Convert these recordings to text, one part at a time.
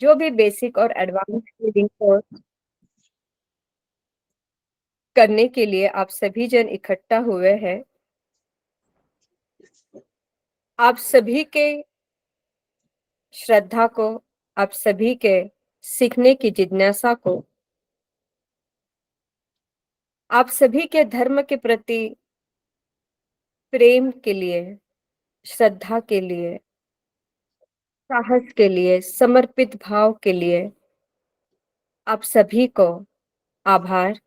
जो भी बेसिक और एडवांस रीडिंग कोर्स करने के लिए आप सभी जन इकट्ठा हुए हैं, आप सभी के श्रद्धा को, आप सभी के सीखने की जिज्ञासा को, आप सभी के धर्म के प्रति प्रेम के लिए, श्रद्धा के लिए, साहस के लिए, समर्पित भाव के लिए आप सभी को आभार,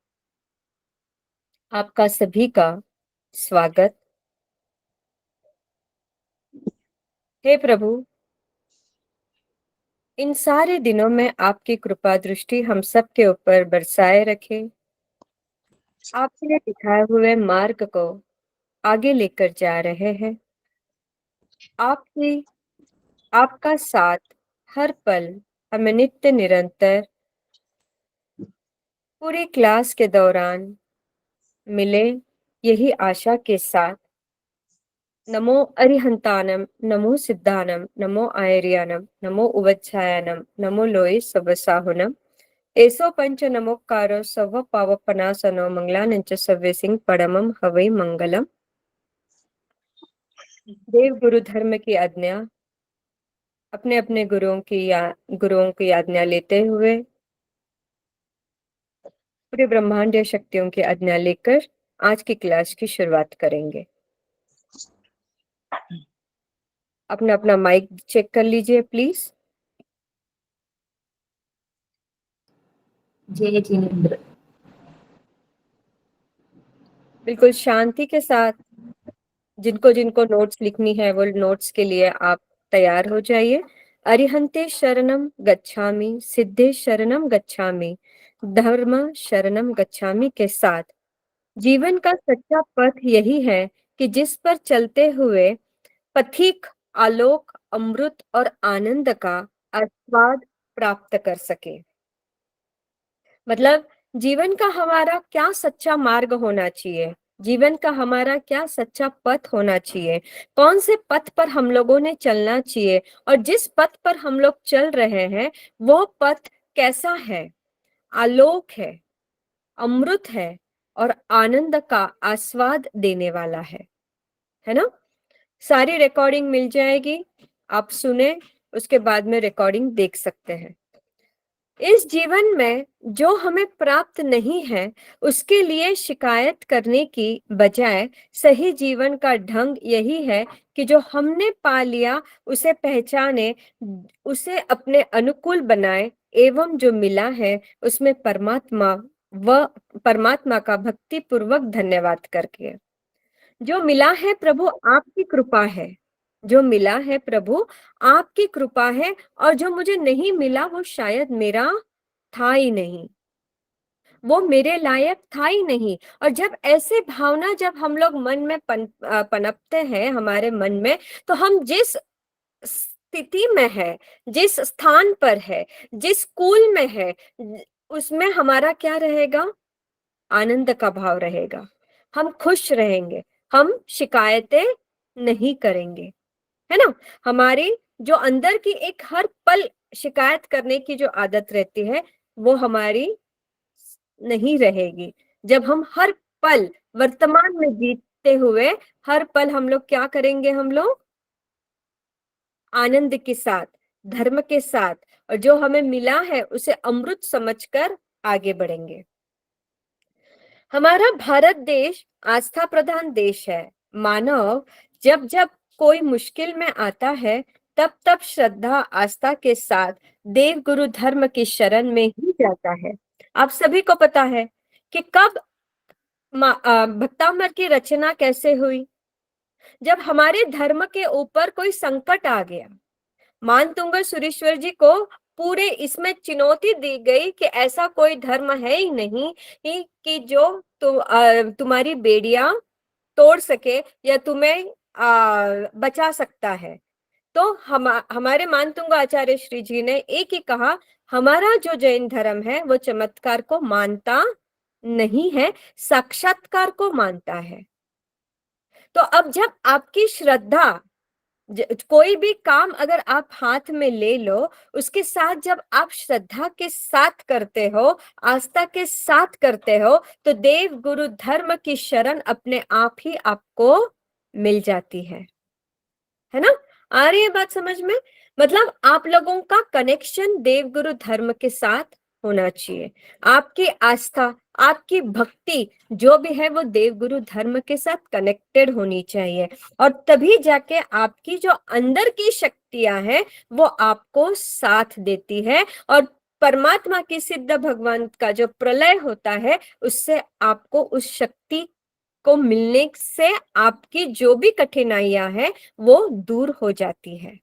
आपका सभी का स्वागत। हे प्रभु, इन सारे दिनों में आपकी कृपा दृष्टि हम सब के ऊपर बरसाए रखे, आपके दिखाए हुए मार्ग को आगे लेकर जा रहे हैं। आपकी आपका साथ हर पल हमें नित्य निरंतर पूरी क्लास के दौरान मिले, यही आशा के साथ नमो अरिहंतानम, नमो सिद्धानम, नमो आयर्यानम, नमो उवच्छायानम, नमो लोई सबसाहुनम, एसो पंच नमोकारो सव पावपनासनो मंगलानंच सव्य सिंह परमम हवै मंगलम। देव गुरु धर्म की आज्ञा, अपने अपने गुरुओं की आज्ञा लेते हुए पूरे ब्रह्मांडीय शक्तियों की आज्ञा लेकर आज की क्लास की शुरुआत करेंगे। अपना अपना माइक चेक कर लीजिए प्लीज। जय जिनेन्द्र। बिल्कुल शांति के साथ जिनको जिनको नोट्स लिखनी है वो नोट्स के लिए आप तैयार हो जाइए। अरिहंते शरणम गच्छामि, सिद्धे शरणम गच्छामि, धर्म शरणम गच्छामि के साथ जीवन का सच्चा पथ यही है कि जिस पर चलते हुए पथिक आलोक, अमृत और आनंद का आस्वाद प्राप्त कर सके। मतलब जीवन का हमारा क्या सच्चा मार्ग होना चाहिए, जीवन का हमारा क्या सच्चा पथ होना चाहिए, कौन से पथ पर हम लोगों ने चलना चाहिए और जिस पथ पर हम लोग चल रहे हैं वो पथ कैसा है, आलोक है, अमृत है और आनंद का आस्वाद देने वाला है ना। सारी रिकॉर्डिंग मिल जाएगी, आप सुने, उसके बाद में रिकॉर्डिंग देख सकते हैं। इस जीवन में जो हमें प्राप्त नहीं है उसके लिए शिकायत करने की बजाय सही जीवन का ढंग यही है कि जो हमने पा लिया उसे पहचाने, उसे अपने अनुकूल बनाए एवं जो मिला है उसमें परमात्मा का भक्ति पूर्वक धन्यवाद करके, जो मिला है प्रभु आपकी कृपा है, जो मिला है प्रभु आपकी कृपा है, और जो मुझे नहीं मिला वो शायद मेरा था ही नहीं, वो मेरे लायक था ही नहीं। और जब ऐसे भावना जब हम लोग मन में पनपते हैं हमारे मन में, तो हम जिस स्थिति में है, जिस स्थान पर है, जिस स्कूल में है, उसमें हमारा क्या रहेगा, आनंद का भाव रहेगा, हम खुश रहेंगे, हम शिकायतें नहीं करेंगे, है ना। हमारी जो अंदर की एक हर पल शिकायत करने की जो आदत रहती है वो हमारी नहीं रहेगी। जब हम हर पल वर्तमान में जीते हुए हर पल हम लोग क्या करेंगे, हम लोग आनंद के साथ, धर्म के साथ, और जो हमें मिला है उसे अमृत समझकर आगे बढ़ेंगे। हमारा भारत देश आस्था प्रधान देश है। मानव जब जब कोई मुश्किल में आता है तब तब श्रद्धा आस्था के साथ देव गुरु धर्म की शरण में ही जाता है। आप सभी को पता है कि कब भक्तामृत की रचना कैसे हुई, जब हमारे धर्म के ऊपर कोई संकट आ गया। मानतुंगा सुरेश्वर जी को पूरे इसमें चुनौती दी गई कि ऐसा कोई धर्म है ही नहीं कि जो तुम्हारी बेड़ियां तोड़ सके या तुम्हें बचा सकता है। तो हमारे मानतुंगा आचार्य श्री जी ने एक ही कहा, हमारा जो जैन धर्म है वो चमत्कार को मानता नहीं है, साक्षात्कार को मानता है। तो अब जब आपकी श्रद्धा कोई भी काम अगर आप हाथ में ले लो, उसके साथ जब आप श्रद्धा के साथ करते हो, आस्था के साथ करते हो, तो देव गुरु धर्म की शरण अपने आप ही आपको मिल जाती है ना? आ रही है बात समझ में? मतलब आप लोगों का कनेक्शन देवगुरु धर्म के साथ होना चाहिए। आपकी आस्था, आपकी भक्ति जो भी है वो देवगुरु धर्म के साथ कनेक्टेड होनी चाहिए, और तभी जाके आपकी जो अंदर की शक्तियां हैं वो आपको साथ देती है, और परमात्मा की सिद्ध भगवान का जो प्रलय होता है उससे आपको उस शक्ति को मिलने से आपकी जो भी कठिनाइयां हैं वो दूर हो जाती है।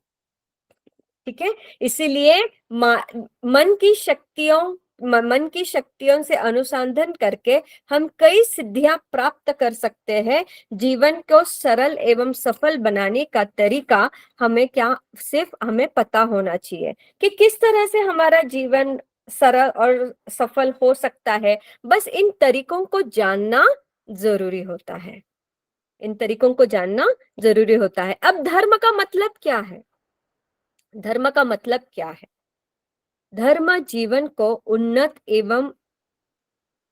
ठीक है, इसीलिए मन की शक्तियों मन की शक्तियों से अनुसंधान करके हम कई सिद्धियां प्राप्त कर सकते हैं। जीवन को सरल एवं सफल बनाने का तरीका हमें क्या सिर्फ हमें पता होना चाहिए कि किस तरह से हमारा जीवन सरल और सफल हो सकता है। बस इन तरीकों को जानना जरूरी होता है, इन तरीकों को जानना जरूरी होता है। अब धर्म का मतलब क्या है? धर्म का मतलब क्या है? धर्म जीवन को उन्नत एवं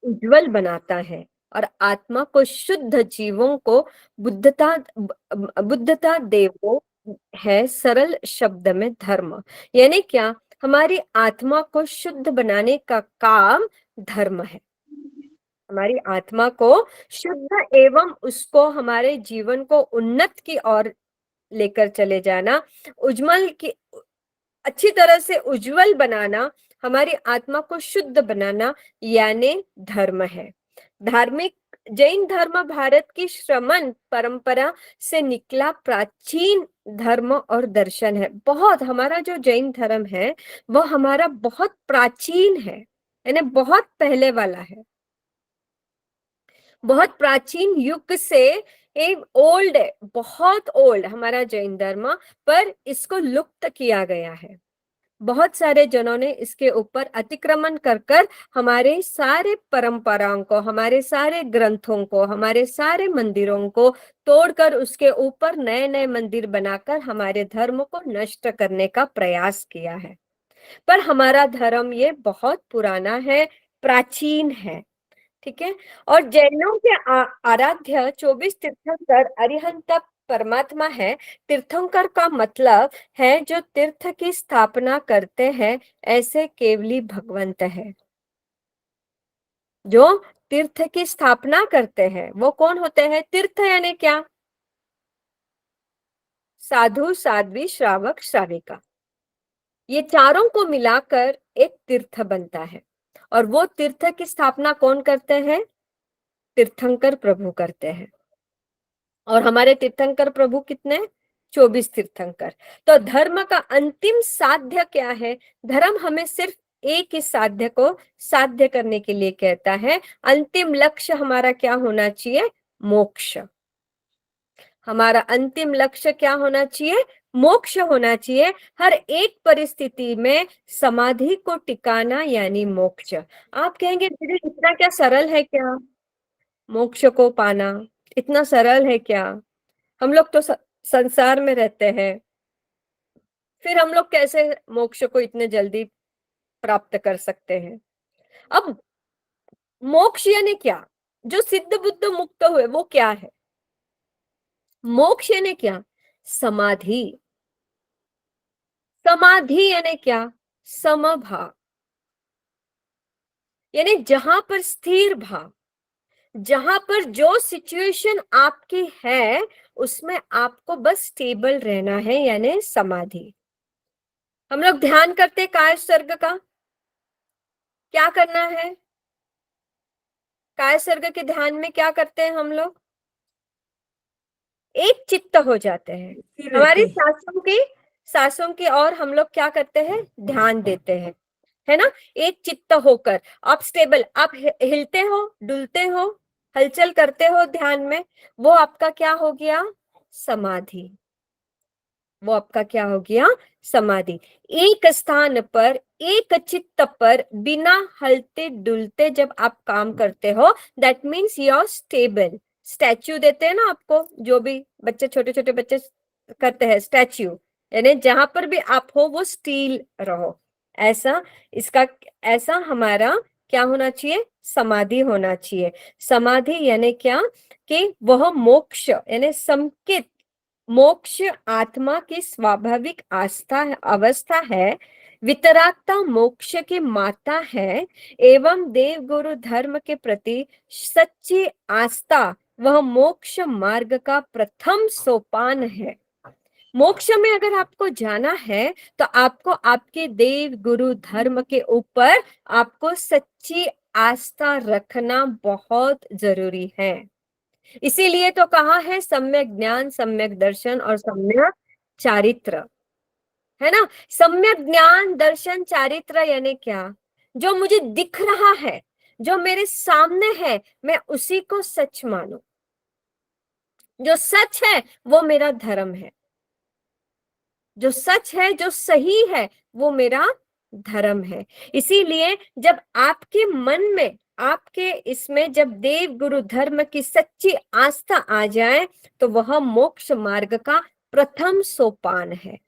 उज्जवल बनाता है और आत्मा को शुद्ध जीवों को बुद्धता बुद्धता देवो है। सरल शब्द में धर्म यानी क्या? हमारी आत्मा को शुद्ध बनाने का काम धर्म है। हमारी आत्मा को शुद्ध एवं उसको हमारे जीवन को उन्नत की ओर लेकर चले जाना, उज्जवल की अच्छी तरह से उज्जवल बनाना, हमारी आत्मा को शुद्ध बनाना, यानी धर्म है। धार्मिक जैन धर्म भारत की श्रमण परंपरा से निकला प्राचीन धर्म और दर्शन है। बहुत हमारा जो जैन धर्म है वो हमारा बहुत प्राचीन है, यानी बहुत पहले वाला है, बहुत प्राचीन युग से एक ओल्ड है, बहुत ओल्ड हमारा जैन धर्म। पर इसको लुप्त किया गया है, बहुत सारे जनों ने इसके ऊपर अतिक्रमण कर कर हमारे सारे परंपराओं को, हमारे सारे ग्रंथों को, हमारे सारे मंदिरों को तोड़कर उसके ऊपर नए नए मंदिर बनाकर हमारे धर्म को नष्ट करने का प्रयास किया है। पर हमारा धर्म ये बहुत पुराना है, प्राचीन है। ठीक है, और जैनों के आराध्य 24 तीर्थंकर अरिहंत परमात्मा है। तीर्थंकर का मतलब है जो तीर्थ की स्थापना करते हैं, ऐसे केवली भगवंत है। जो तीर्थ की स्थापना करते हैं वो कौन होते हैं? तीर्थ यानी क्या? साधु, साध्वी, श्रावक, श्राविका, ये चारों को मिलाकर एक तीर्थ बनता है। और वो तीर्थ की स्थापना कौन करते हैं? तीर्थंकर प्रभु करते हैं। और हमारे तीर्थंकर प्रभु कितने? 24 तीर्थंकर। तो धर्म का अंतिम साध्य क्या है? धर्म हमें सिर्फ एक ही साध्य को साध्य करने के लिए कहता है। अंतिम लक्ष्य हमारा क्या होना चाहिए? मोक्ष। हमारा अंतिम लक्ष्य क्या होना चाहिए? मोक्ष होना चाहिए। हर एक परिस्थिति में समाधि को टिकाना यानी मोक्ष। आप कहेंगे दीदी इतना क्या सरल है क्या? मोक्ष को पाना इतना सरल है क्या? हम लोग तो संसार में रहते हैं, फिर हम लोग कैसे मोक्ष को इतने जल्दी प्राप्त कर सकते हैं? अब मोक्ष यानी क्या? जो सिद्ध बुद्ध मुक्त हुए वो क्या है? मोक्ष यानी क्या? समाधि। समाधि यानी क्या? समभाव, यानी जहां पर स्थिर भाव, जहां पर जो सिचुएशन आपकी है उसमें आपको बस स्टेबल रहना है, यानी समाधि। हम लोग ध्यान करते काय सर्ग का, क्या करना है? काय सर्ग के ध्यान में क्या करते हैं हम लोग? एक चित्त हो जाते हैं। हमारी सांसों की और हम लोग क्या करते हैं? ध्यान देते हैं, है ना? एक चित्त होकर आप स्टेबल, आप हिलते हो, डुलते हो, हलचल करते हो ध्यान में, वो आपका क्या हो गया? समाधि। वो आपका क्या हो गया? समाधि। एक स्थान पर, एक चित्त पर बिना हलते डुलते जब आप काम करते हो, that means you are stable. Statue देते हैं ना आपको, जो भी बच्चे, छोटे छोटे बच्चे करते हैं स्टैच्यू, यानी जहां पर भी आप हो वो स्टील रहो, ऐसा इसका ऐसा हमारा क्या होना चाहिए, समाधि होना चाहिए। समाधि यानी क्या, कि वह मोक्ष यानी संकित मोक्ष आत्मा की स्वाभाविक आस्था अवस्था है, वितरागता मोक्ष की माता है, एवं देव गुरु धर्म के प्रति सच्ची आस्था वह मोक्ष मार्ग का प्रथम सोपान है। मोक्ष में अगर आपको जाना है तो आपको आपके देव गुरु धर्म के ऊपर आपको सच्ची आस्था रखना बहुत जरूरी है। इसीलिए तो कहा है सम्यक ज्ञान, सम्यक दर्शन और सम्यक चारित्र, है ना। सम्यक ज्ञान, दर्शन, चारित्र यानी क्या, जो मुझे दिख रहा है, जो मेरे सामने है, मैं उसी को सच मानूं। जो सच है वो मेरा धर्म है, जो सच है, जो सही है, वो मेरा धर्म है। इसीलिए जब आपके मन में, आपके इसमें जब देव गुरु धर्म की सच्ची आस्था आ जाए तो वह मोक्ष मार्ग का प्रथम सोपान है।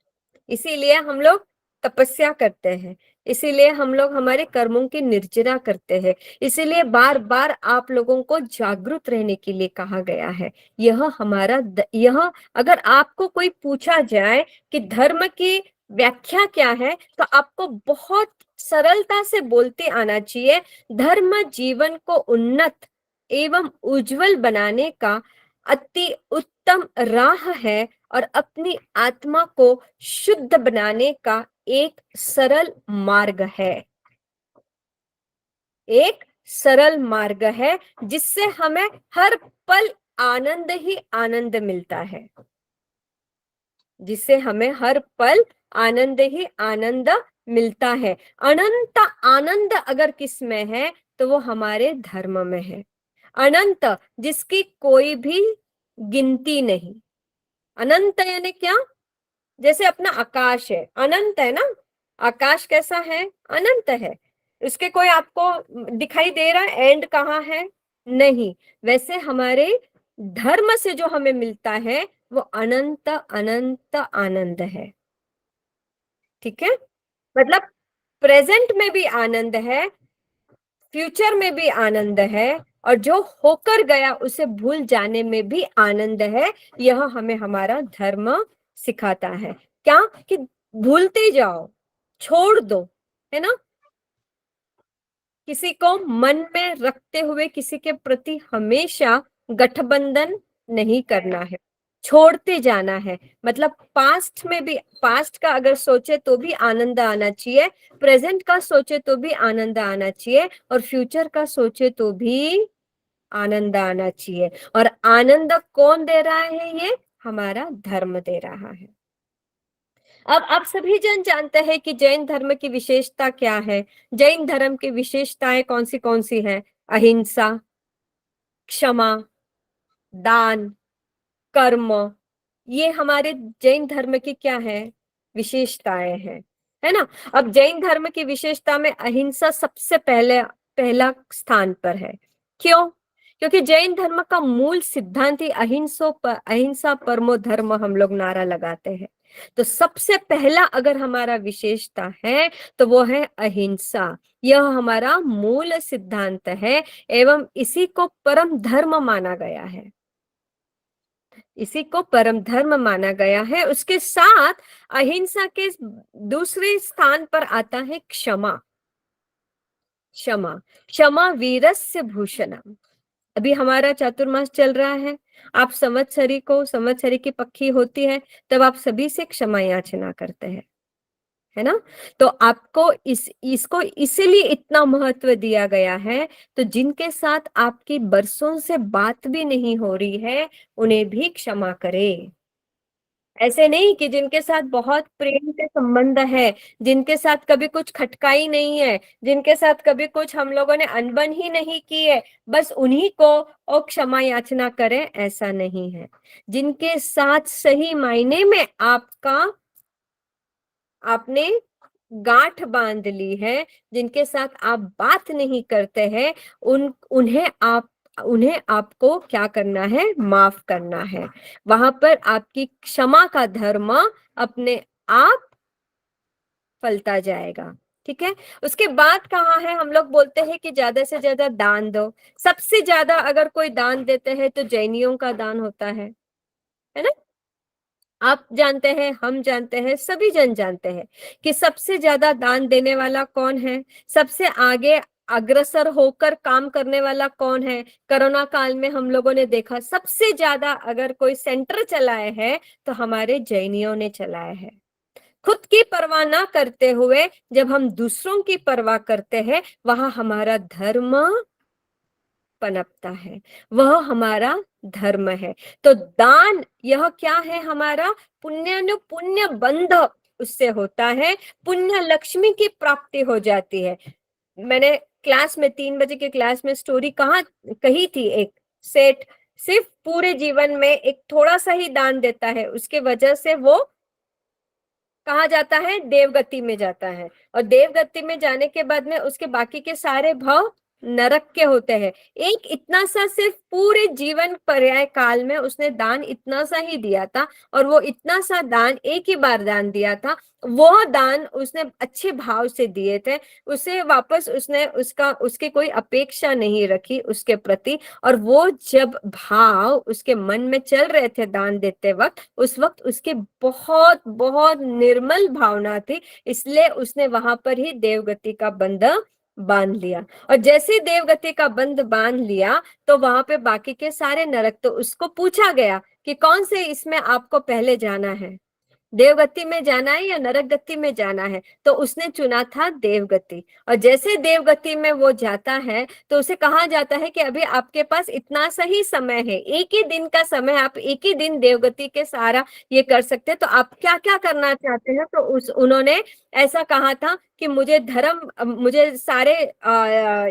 इसीलिए हम लोग तपस्या करते हैं, इसीलिए हम लोग हमारे कर्मों की निर्जरा करते हैं, इसीलिए बार बार आप लोगों को जागरूक रहने के लिए कहा गया है। यह हमारा यह अगर आपको कोई पूछा जाए कि धर्म की व्याख्या क्या है, तो आपको बहुत सरलता से बोलते आना चाहिए, धर्म जीवन को उन्नत एवं उज्जवल बनाने का अति उत्तम राह है और अपनी आत्मा को शुद्ध बनाने का एक सरल मार्ग है। एक सरल मार्ग है जिससे हमें हर पल आनंद ही आनंद मिलता है, जिससे हमें हर पल आनंद ही आनंद मिलता है। अनंत आनंद अगर किस में है तो वो हमारे धर्म में है। अनंत जिसकी कोई भी गिनती नहीं। अनंत यानी क्या, जैसे अपना आकाश है, अनंत है ना। आकाश कैसा है, अनंत है, उसके कोई आपको दिखाई दे रहा है एंड कहाँ है, नहीं। वैसे हमारे धर्म से जो हमें मिलता है वो अनंत अनंत आनंद है। ठीक है, मतलब प्रेजेंट में भी आनंद है, फ्यूचर में भी आनंद है, और जो होकर गया उसे भूल जाने में भी आनंद है। यह हमें हमारा धर्म सिखाता है, क्या, कि भूलते जाओ, छोड़ दो, है ना। किसी को मन में रखते हुए किसी के प्रति हमेशा गठबंधन नहीं करना है, छोड़ते जाना है। मतलब पास्ट में भी, पास्ट का अगर सोचे तो भी आनंद आना चाहिए, प्रेजेंट का सोचे तो भी आनंद आना चाहिए, और फ्यूचर का सोचे तो भी आनंद आना चाहिए। और आनंद कौन दे रहा है, ये हमारा धर्म दे रहा है। अब आप सभी जन जानते हैं कि जैन धर्म की विशेषता क्या है। जैन धर्म की विशेषताएं कौन सी है, अहिंसा, क्षमा, दान, कर्म, ये हमारे जैन धर्म की क्या है, विशेषताएं हैं, है ना। अब जैन धर्म की विशेषता में अहिंसा सबसे पहले पहला स्थान पर है। क्यों, क्योंकि जैन धर्म का मूल सिद्धांत ही अहिंसा परमो धर्म हम लोग नारा लगाते हैं। तो सबसे पहला अगर हमारा विशेषता है तो वो है अहिंसा। यह हमारा मूल सिद्धांत है एवं इसी को परम धर्म माना गया है, इसी को परम धर्म माना गया है। उसके साथ अहिंसा के दूसरे स्थान पर आता है क्षमा। क्षमा, क्षमा वीरस्य भूषणम। अभी हमारा चातुर्मास चल रहा है, आप संवत्सरी को, संवत्सरी की पक्षी होती है, तब आप सभी से क्षमा याचना करते हैं, है ना। तो आपको इसको इसीलिए इतना महत्व दिया गया है। तो जिनके साथ आपकी बरसों से बात भी नहीं हो रही है उन्हें भी क्षमा करें। ऐसे नहीं कि जिनके साथ बहुत प्रेम के संबंध है, जिनके साथ कभी कुछ खटका ही नहीं है, जिनके साथ कभी कुछ हम लोगों ने अनबन ही नहीं की है, बस उन्हीं को और क्षमा याचना करें, ऐसा नहीं है। जिनके साथ सही मायने में आपने गांठ बांध ली है, जिनके साथ आप बात नहीं करते हैं, उन्हें आप उन्हें आपको क्या करना है, माफ करना है। वहां पर आपकी क्षमा का धर्म अपने आप फलता जाएगा। ठीक है। उसके बाद कहा है, हम लोग बोलते हैं कि ज्यादा से ज्यादा दान दो। सबसे ज्यादा अगर कोई दान देते हैं तो जैनियों का दान होता है ना। आप जानते हैं, हम जानते हैं, सभी जन जानते हैं कि सबसे ज्यादा दान देने वाला कौन है, सबसे आगे अग्रसर होकर काम करने वाला कौन है। कोरोना काल में हम लोगों ने देखा सबसे ज्यादा अगर कोई सेंटर चलाए है तो हमारे जैनियों ने चलाए हैं। खुद की परवाह ना करते हुए जब हम दूसरों की परवाह करते हैं, वहां हमारा धर्म पनपता है, वह हमारा धर्म है। तो दान यह क्या है, हमारा पुण्य बंध उससे होता है, पुण्य लक्ष्मी की प्राप्ति हो जाती है। मैंने क्लास में 3 बजे के क्लास में स्टोरी कही थी। एक सेठ सिर्फ पूरे जीवन में एक थोड़ा सा ही दान देता है, उसके वजह से वो कहा जाता है देवगति में जाता है, और देवगति में जाने के बाद में उसके बाकी के सारे भाव नरक के होते हैं। एक इतना सा सिर्फ पूरे जीवन पर्याय काल में उसने दान इतना सा ही दिया था, और वो इतना सा दान एक ही बार दान दिया था। वह दान उसने अच्छे भाव से दिए थे, उसे वापस उसने उसकी कोई अपेक्षा नहीं रखी उसके प्रति। और वो जब भाव उसके मन में चल रहे थे दान देते वक्त, उस वक्त उसके बहुत बहुत निर्मल भावना थी, इसलिए उसने वहां पर ही देवगति का बंध बांध लिया। और जैसे देवगति का बंध बांध लिया तो वहां पे बाकी के सारे नरक, तो उसको पूछा गया कि कौन से इसमें आपको पहले जाना है, देवगति में जाना है या नरक गति में जाना है। तो उसने चुना था देवगति। और जैसे देवगति में वो जाता है तो उसे कहा जाता है कि अभी आपके पास इतना सही समय है, एक ही दिन का समय, आप एक ही दिन देवगति के सारा ये कर सकते हैं, तो आप क्या क्या करना चाहते हैं। तो उन्होंने ऐसा कहा था कि मुझे सारे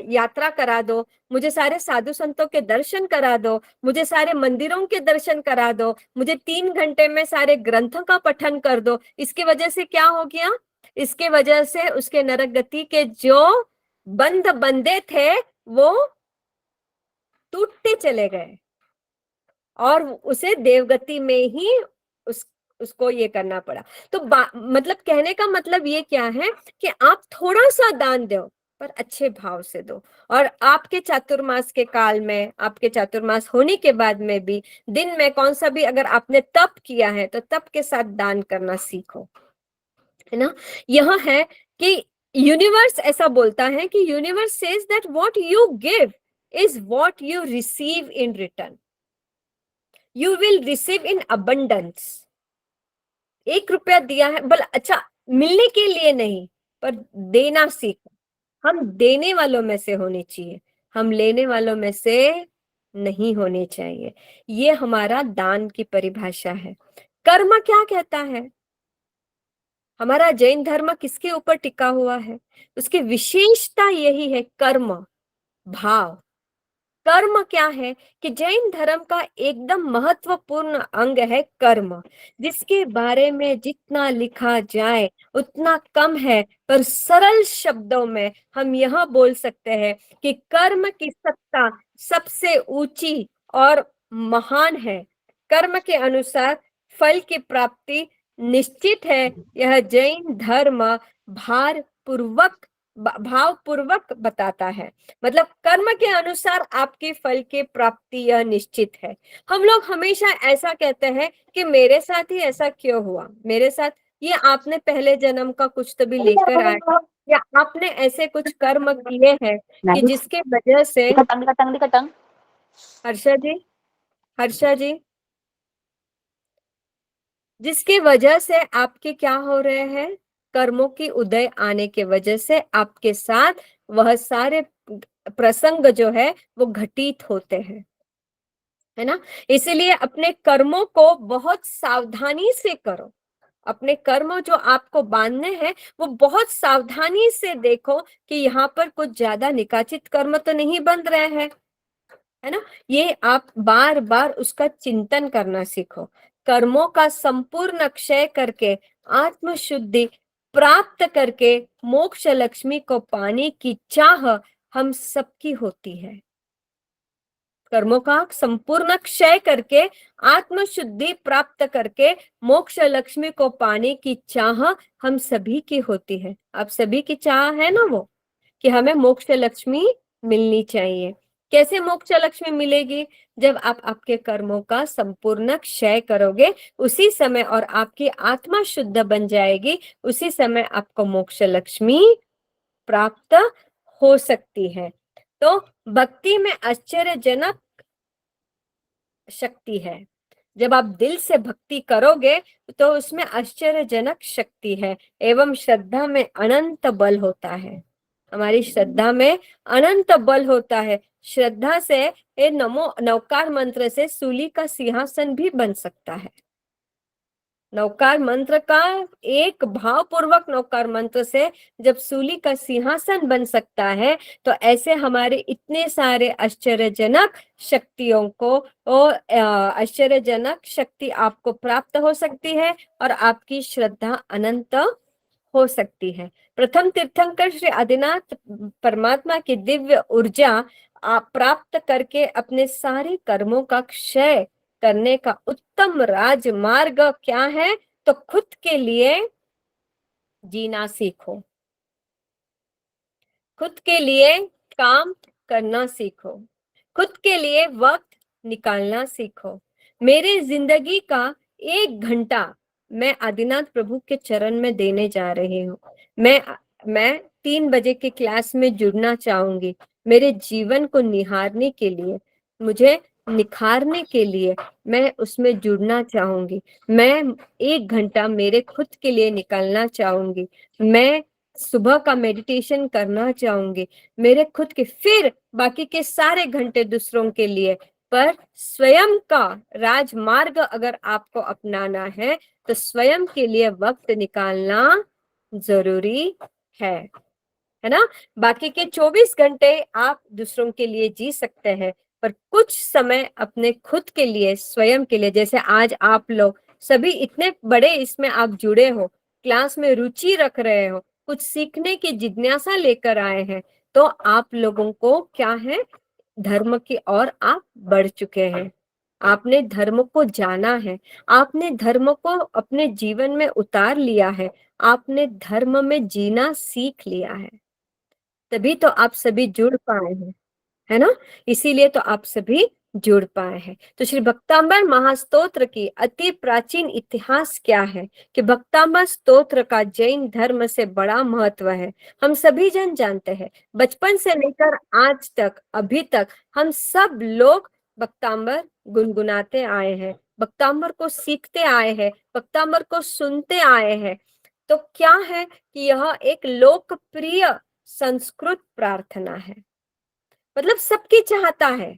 यात्रा करा दो, मुझे सारे साधु संतों के दर्शन करा दो, मुझे सारे मंदिरों के दर्शन करा दो, मुझे 3 घंटे में सारे ग्रंथों का पठन कर दो। इसकी वजह से क्या हो गया, इसके वजह से उसके नरक गति के जो बंध बंधे थे वो टूटते चले गए, और उसे देवगति में ही उसको ये करना पड़ा। तो मतलब कहने का मतलब ये क्या है कि आप थोड़ा सा दान दो पर अच्छे भाव से दो। और आपके चातुर्मास के काल में, आपके चातुर्मास होने के बाद में भी दिन में कौन सा भी अगर आपने तप किया है तो तप के साथ दान करना सीखो, है ना। यह है कि यूनिवर्स ऐसा बोलता है कि universe says that what you give is what you receive in return, you will receive in abundance. 1 रुपया दिया है, बोला अच्छा मिलने के लिए नहीं, पर देना सीखो। हम देने वालों में से होने चाहिए, हम लेने वालों में से नहीं होने चाहिए। ये हमारा दान की परिभाषा है। कर्म क्या कहता है, हमारा जैन धर्म किसके ऊपर टिका हुआ है, उसकी विशेषता यही है, कर्म भाव। कर्म क्या है कि जैन धर्म का एकदम महत्वपूर्ण अंग है कर्म, जिसके बारे में जितना लिखा जाए उतना कम है। पर सरल शब्दों में हम यह बोल सकते हैं कि कर्म की सत्ता सबसे ऊंची और महान है। कर्म के अनुसार फल की प्राप्ति निश्चित है। यह जैन धर्म भावपूर्वक बताता है। मतलब कर्म के अनुसार आपके फल की प्राप्ति यह निश्चित है। हम लोग हमेशा ऐसा कहते हैं कि मेरे साथ ही ऐसा क्यों हुआ, मेरे साथ, ये आपने पहले जन्म का कुछ तो भी लेकर आए, या आपने ऐसे कुछ कर्म किए हैं कि जिसके वजह से, हर्षा जी, हर्षा जी, जिसकी वजह से आपके क्या हो रहे हैं, कर्मों की उदय आने के वजह से आपके साथ वह सारे प्रसंग जो है वो घटित होते हैं, है ना। इसीलिए अपने कर्मों को बहुत सावधानी से करो। अपने कर्म जो आपको बांधने हैं वो बहुत सावधानी से देखो कि यहाँ पर कुछ ज्यादा निकाचित कर्म तो नहीं बंध रहे हैं, है ना। ये आप बार बार उसका चिंतन करना सीखो। कर्मों का संपूर्ण क्षय करके आत्म शुद्धि प्राप्त करके मोक्ष लक्ष्मी को पाने की चाह हम सबकी होती है। कर्मों का संपूर्ण क्षय करके आत्म शुद्धि प्राप्त करके मोक्ष लक्ष्मी को पाने की चाह हम सभी की होती है। आप सभी की चाह है ना वो, कि हमें मोक्ष लक्ष्मी मिलनी चाहिए। कैसे मोक्ष लक्ष्मी मिलेगी? जब आप आपके कर्मों का संपूर्ण क्षय करोगे उसी समय, और आपकी आत्मा शुद्ध बन जाएगी, उसी समय आपको मोक्ष लक्ष्मी प्राप्त हो सकती है। तो भक्ति में आश्चर्यजनक शक्ति है। जब आप दिल से भक्ति करोगे तो उसमें आश्चर्यजनक शक्ति है, एवं श्रद्धा में अनंत बल होता है। हमारी श्रद्धा में अनंत बल होता है। श्रद्धा से ये नमो नवकार मंत्र से सूली का सिंहासन भी बन सकता है। नवकार मंत्र का, एक भाव पूर्वक नवकार मंत्र से जब सूली का सिंहासन बन सकता है, तो ऐसे हमारे इतने सारे आश्चर्यजनक शक्तियों को, आश्चर्यजनक शक्ति आपको प्राप्त हो सकती है और आपकी श्रद्धा अनंत हो सकती है। प्रथम तीर्थंकर श्री आदिनाथ परमात्मा की दिव्य ऊर्जा आप प्राप्त करके अपने सारे कर्मों का क्षय करने का उत्तम राजमार्ग क्या है? तो खुद के लिए जीना सीखो, खुद के लिए काम करना सीखो, खुद के लिए वक्त निकालना सीखो। मेरे जिंदगी का 1 घंटा मैं आदिनाथ प्रभु के चरण में देने जा रही हूँ। मैं 3 बजे की क्लास में जुड़ना चाहूंगी। मेरे जीवन को निहारने के लिए, मुझे निखारने के लिए मैं उसमें जुड़ना चाहूंगी। मैं 1 घंटा मेरे खुद के लिए निकालना चाहूंगी। मैं सुबह का मेडिटेशन करना चाहूंगी, मेरे खुद के, फिर बाकी के सारे घंटे दूसरों के लिए। पर स्वयं का राजमार्ग अगर आपको अपनाना है तो स्वयं के लिए वक्त निकालना जरूरी है ना। बाकी के 24 घंटे आप दूसरों के लिए जी सकते हैं, पर कुछ समय अपने खुद के लिए, स्वयं के लिए, जैसे आज आप लोग सभी इतने बड़े इसमें आप जुड़े हो, क्लास में रुचि रख रहे हो, कुछ सीखने की जिज्ञासा लेकर आए हैं, तो आप लोगों को क्या है, धर्म की ओर आप बढ़ चुके हैं। आपने धर्म को जाना है, आपने धर्म को अपने जीवन में उतार लिया है, आपने धर्म में जीना सीख लिया है, तभी तो आप सभी जुड़ पाए हैं, है ना। इसीलिए तो आप सभी जुड़ पाए हैं। तो श्री भक्तांबर महास्तोत्र की अति प्राचीन इतिहास क्या है, कि भक्तांबर स्तोत्र का जैन धर्म से बड़ा महत्व है। हम सभी जन जानते हैं, बचपन से लेकर आज तक, अभी तक हम सब लोग भक्तांबर गुनगुनाते आए हैं, भक्तांबर को सीखते आए हैं, भक्तांबर को सुनते आए हैं। तो क्या है कि यह एक लोकप्रिय संस्कृत प्रार्थना है, मतलब सबकी चाहता है।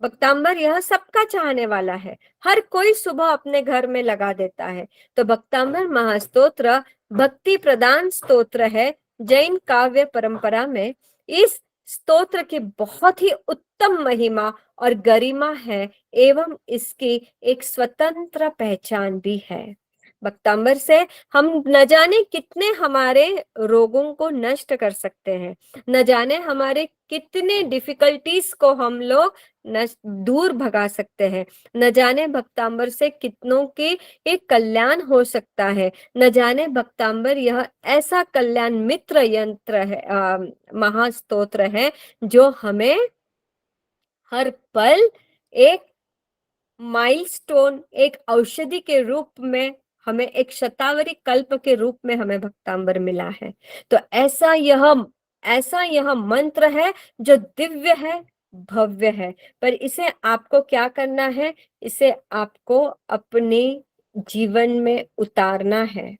भक्तांबर यह सबका चाहने वाला है, हर कोई सुबह अपने घर में लगा देता है। तो भक्तांबर महास्तोत्र भक्ति प्रदान स्तोत्र है जैन काव्य परंपरा में। इस स्तोत्र की बहुत ही उत्तम महिमा और गरिमा है, एवं इसकी एक स्वतंत्र पहचान भी है। भक्तांबर से हम न जाने कितने हमारे रोगों को नष्ट कर सकते हैं, न जाने हमारे कितने डिफिकल्टीज को हम लोग दूर भगा सकते हैं, न जाने भक्तांबर से कितनों के एक कल्याण हो सकता है, न जाने भक्तांबर यह ऐसा कल्याण मित्र यंत्र है, महास्तोत्र है, जो हमें हर पल एक माइलस्टोन, एक औषधि के रूप में, हमें एक शतावरी कल्प के रूप में हमें भक्तांबर मिला है। तो ऐसा यह मंत्र है जो दिव्य है, भव्य है। पर इसे आपको क्या करना है, इसे आपको अपने जीवन में उतारना है,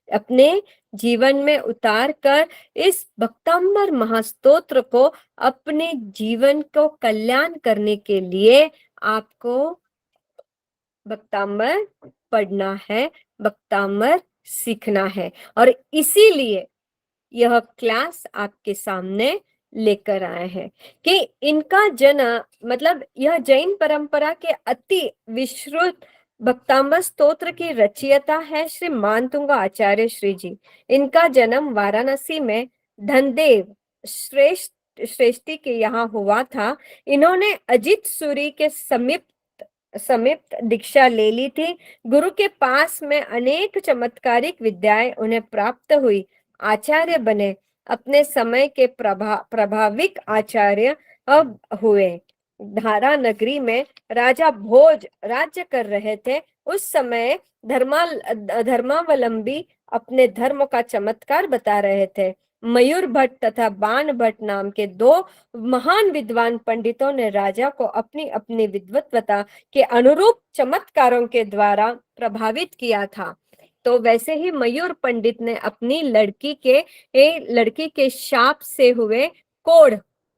अपने जीवन में उतार कर इस भक्तांबर महास्तोत्र को अपने जीवन को कल्याण करने के लिए आपको भक्तांबर पढ़ना है, भक्तांबर सीखना है। और इसीलिए यह क्लास आपके सामने लेकर आए हैं कि इनका जन्म, मतलब यह जैन परंपरा के अति विश्रुत भक्तांबर स्तोत्र की रचयिता है श्री मानतुंगा आचार्य श्री जी। इनका जन्म वाराणसी में धनदेव श्रेष्ठ श्रेष्ठी के यहाँ हुआ था। इन्होंने अजित सूरी के समीप समीप दीक्षा ले ली थी। गुरु के पास में अनेक चमत्कारिक विद्याएं उन्हें प्राप्त हुई। आचार्य बने। अपने समय के प्रभाविक आचार्य अब हुए। धारा नगरी में राजा भोज राज्य कर रहे थे। उस समय धर्मावलंबी अपने धर्म का चमत्कार बता रहे थे। मयूर भट्ट तथा बाण भट्ट नाम के दो महान विद्वान पंडितों ने राजा को अपनी अपनी विद्वत्ता के अनुरूप चमत्कारों के द्वारा प्रभावित किया था। तो वैसे ही मयूर पंडित ने अपनी लड़की के शाप से हुए कोढ़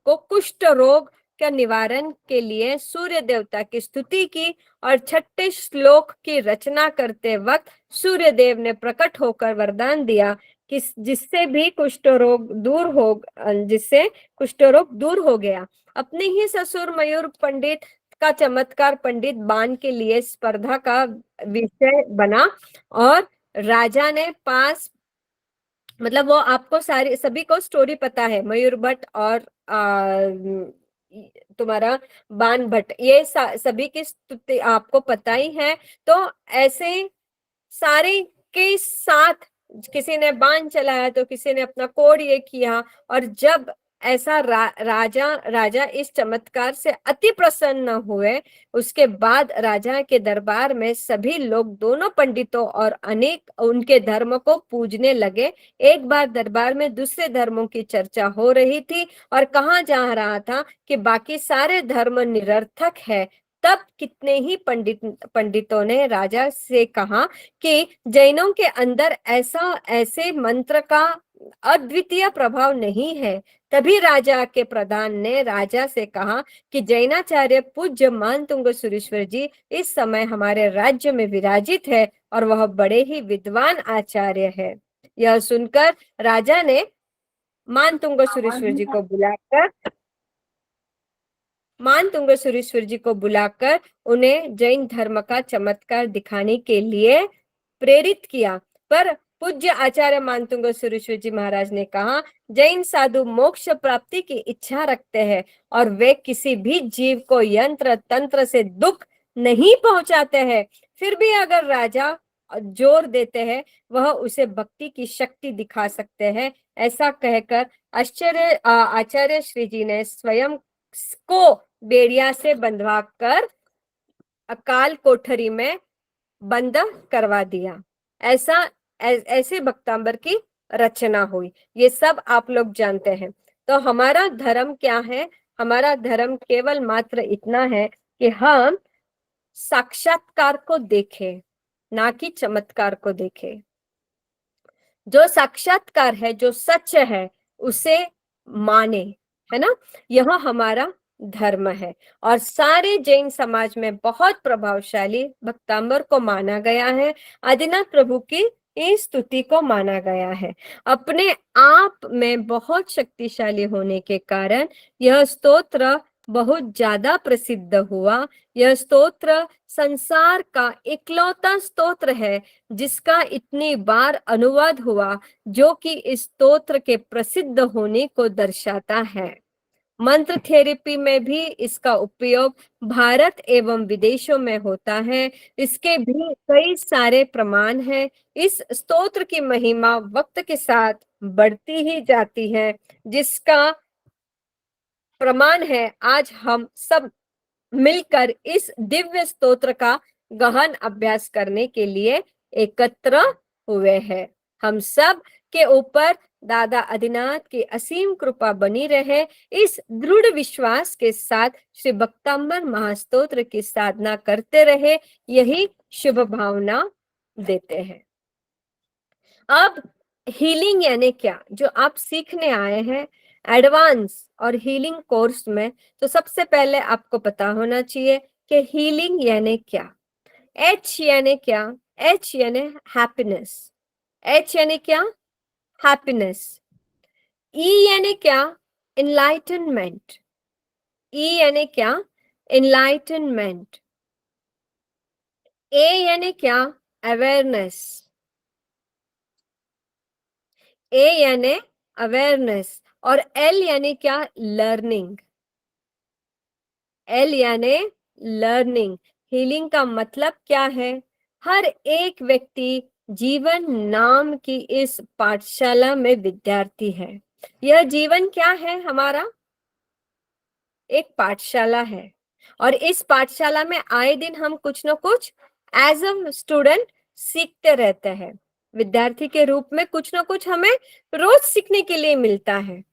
को कुष्ठ रोग का निवारण के लिए सूर्य देवता की स्तुति की और छठे श्लोक की रचना करते वक्त सूर्य देव ने प्रकट होकर वरदान दिया कि जिससे कुष्ठ रोग दूर हो गया। अपने ही ससुर मयूर पंडित का चमत्कार पंडित बाण के लिए स्पर्धा का विषय बना और राजा ने पास मतलब वो आपको सभी को स्टोरी पता है, मयूर भट्ट और तुम्हारा बाण भट्ट, ये सभी की स्तुति आपको पता ही है। तो ऐसे सारे के साथ किसी ने बाण चलाया तो किसी ने अपना कोड ये किया, और जब ऐसा राजा इस चमत्कार से अति प्रसन्न हुए, उसके बाद राजा के दरबार में सभी लोग दोनों पंडितों और अनेक उनके धर्म को पूजने लगे। एक बार दरबार में दूसरे धर्मों की चर्चा हो रही थी और कहा जा रहा था कि बाकी सारे धर्म निरर्थक है। तब कितने ही पंडितों ने राजा से कहा कि जैनों के अंदर ऐसे मंत्र का अद्वितीय प्रभाव नहीं है। तभी राजा के प्रधान ने राजा से कहा कि जैनाचार्य पूज्य मानतुंग सुरेश्वर जी इस समय हमारे राज्य में विराजित है और वह बड़े ही विद्वान आचार्य है। यह सुनकर राजा ने मानतुंग सुरेश्वर जी को बुलाकर उन्हें जैन धर्म का चमत्कार दिखाने के लिए प्रेरित किया। पर पूज्य आचार्य मानतुंग सुरेश्वर जी महाराज ने कहा, जैन साधु मोक्ष प्राप्ति की इच्छा रखते हैं और वे किसी भी जीव को यंत्र तंत्र से दुख नहीं पहुंचाते हैं। फिर भी अगर राजा जोर देते हैं वह उसे भक्ति की शक्ति दिखा सकते हैं। ऐसा कहकर आचार्य श्री जी ने स्वयं को बेड़िया से बंधवा कर अकाल कोठरी में बंद करवा दिया। ऐसे भक्तांबर की रचना हुई। ये सब आप लोग जानते हैं। तो हमारा धर्म क्या है? हमारा धर्म केवल मात्र इतना है कि हम साक्षात्कार को देखें, ना कि चमत्कार को देखें। जो साक्षात्कार है, जो सच है, उसे माने, है ना। यह हमारा धर्म है। और सारे जैन समाज में बहुत प्रभावशाली भक्तांबर को माना गया है। आदिनाथ प्रभु की इस स्तुति को माना गया है। अपने आप में बहुत शक्तिशाली होने के कारण यह स्तोत्र बहुत ज्यादा प्रसिद्ध हुआ। यह स्तोत्र संसार का इकलौता स्तोत्र है जिसका इतनी बार अनुवाद हुआ, जो कि इस स्तोत्र के प्रसिद्ध होने को दर्शाता है। मंत्र थेरेपी में भी इसका उपयोग भारत एवं विदेशों में होता है। इसके भी कई सारे प्रमाण हैं। इस स्तोत्र की महिमा वक्त के साथ बढ़ती ही जाती है, जिसका प्रमाण है आज हम सब मिलकर इस दिव्य स्तोत्र का गहन अभ्यास करने के लिए एकत्र हुए हैं। हम सब के ऊपर दादा आदिनाथ की असीम कृपा बनी रहे, इस दृढ़ विश्वास के साथ श्री भक्तांबर महास्तोत्र की साधना करते रहे, यही शुभ भावना देते हैं। अब हीलिंग यानी क्या, जो आप सीखने आए हैं एडवांस और हीलिंग कोर्स में, तो सबसे पहले आपको पता होना चाहिए कि हीलिंग यानी क्या। एच यानी क्या? एच यानी हैप्पीनेस। एच यानी क्या? हैप्पीनेस। ई यानी क्या? इनलाइटनमेंट। ई यानी क्या? इनलाइटनमेंट। ए यानी क्या? अवेयरनेस। ए यानी अवेयरनेस। और एल यानी क्या? लर्निंग। एल यानी लर्निंग। हीलिंग का मतलब क्या है? हर एक व्यक्ति जीवन नाम की इस पाठशाला में विद्यार्थी है। यह जीवन क्या है हमारा? एक पाठशाला है। और इस पाठशाला में आए दिन हम कुछ ना कुछ एज अ स्टूडेंट सीखते रहते हैं। विद्यार्थी के रूप में कुछ ना कुछ हमें रोज सीखने के लिए मिलता है।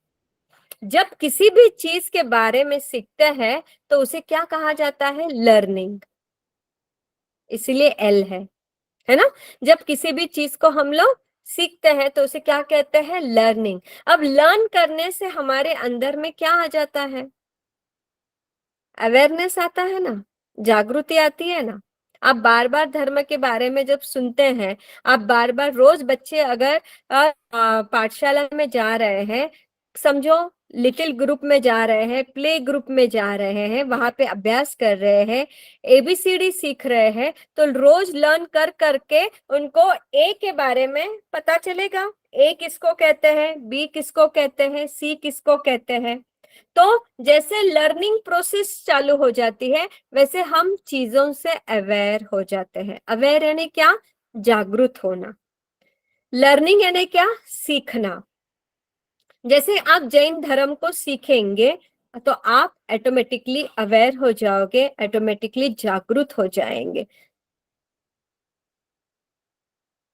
जब किसी भी चीज के बारे में सीखते हैं तो उसे क्या कहा जाता है? लर्निंग। इसीलिए एल है ना? जब किसी भी चीज को हम लोग सीखते हैं तो उसे क्या कहते हैं? लर्निंग। अब लर्न करने से हमारे अंदर में क्या आ जाता है? अवेयरनेस आता है ना, जागृति आती है ना। आप बार बार धर्म के बारे में जब सुनते हैं, आप बार बार रोज बच्चे अगर पाठशाला में जा रहे हैं, समझो लिटिल ग्रुप में जा रहे हैं, प्ले ग्रुप में जा रहे हैं, वहां पे अभ्यास कर रहे हैं, एबीसीडी सीख रहे हैं, तो रोज लर्न कर करके उनको ए के बारे में पता चलेगा। ए किसको कहते हैं, बी किसको कहते हैं, सी किसको कहते हैं। तो जैसे लर्निंग प्रोसेस चालू हो जाती है, वैसे हम चीजों से अवेयर हो जाते हैं। अवेयर यानी क्या? जागरूक होना। लर्निंग यानी क्या? सीखना। जैसे आप जैन धर्म को सीखेंगे तो आप ऑटोमेटिकली अवेयर हो जाओगे, ऑटोमेटिकली जागरूक हो जाएंगे।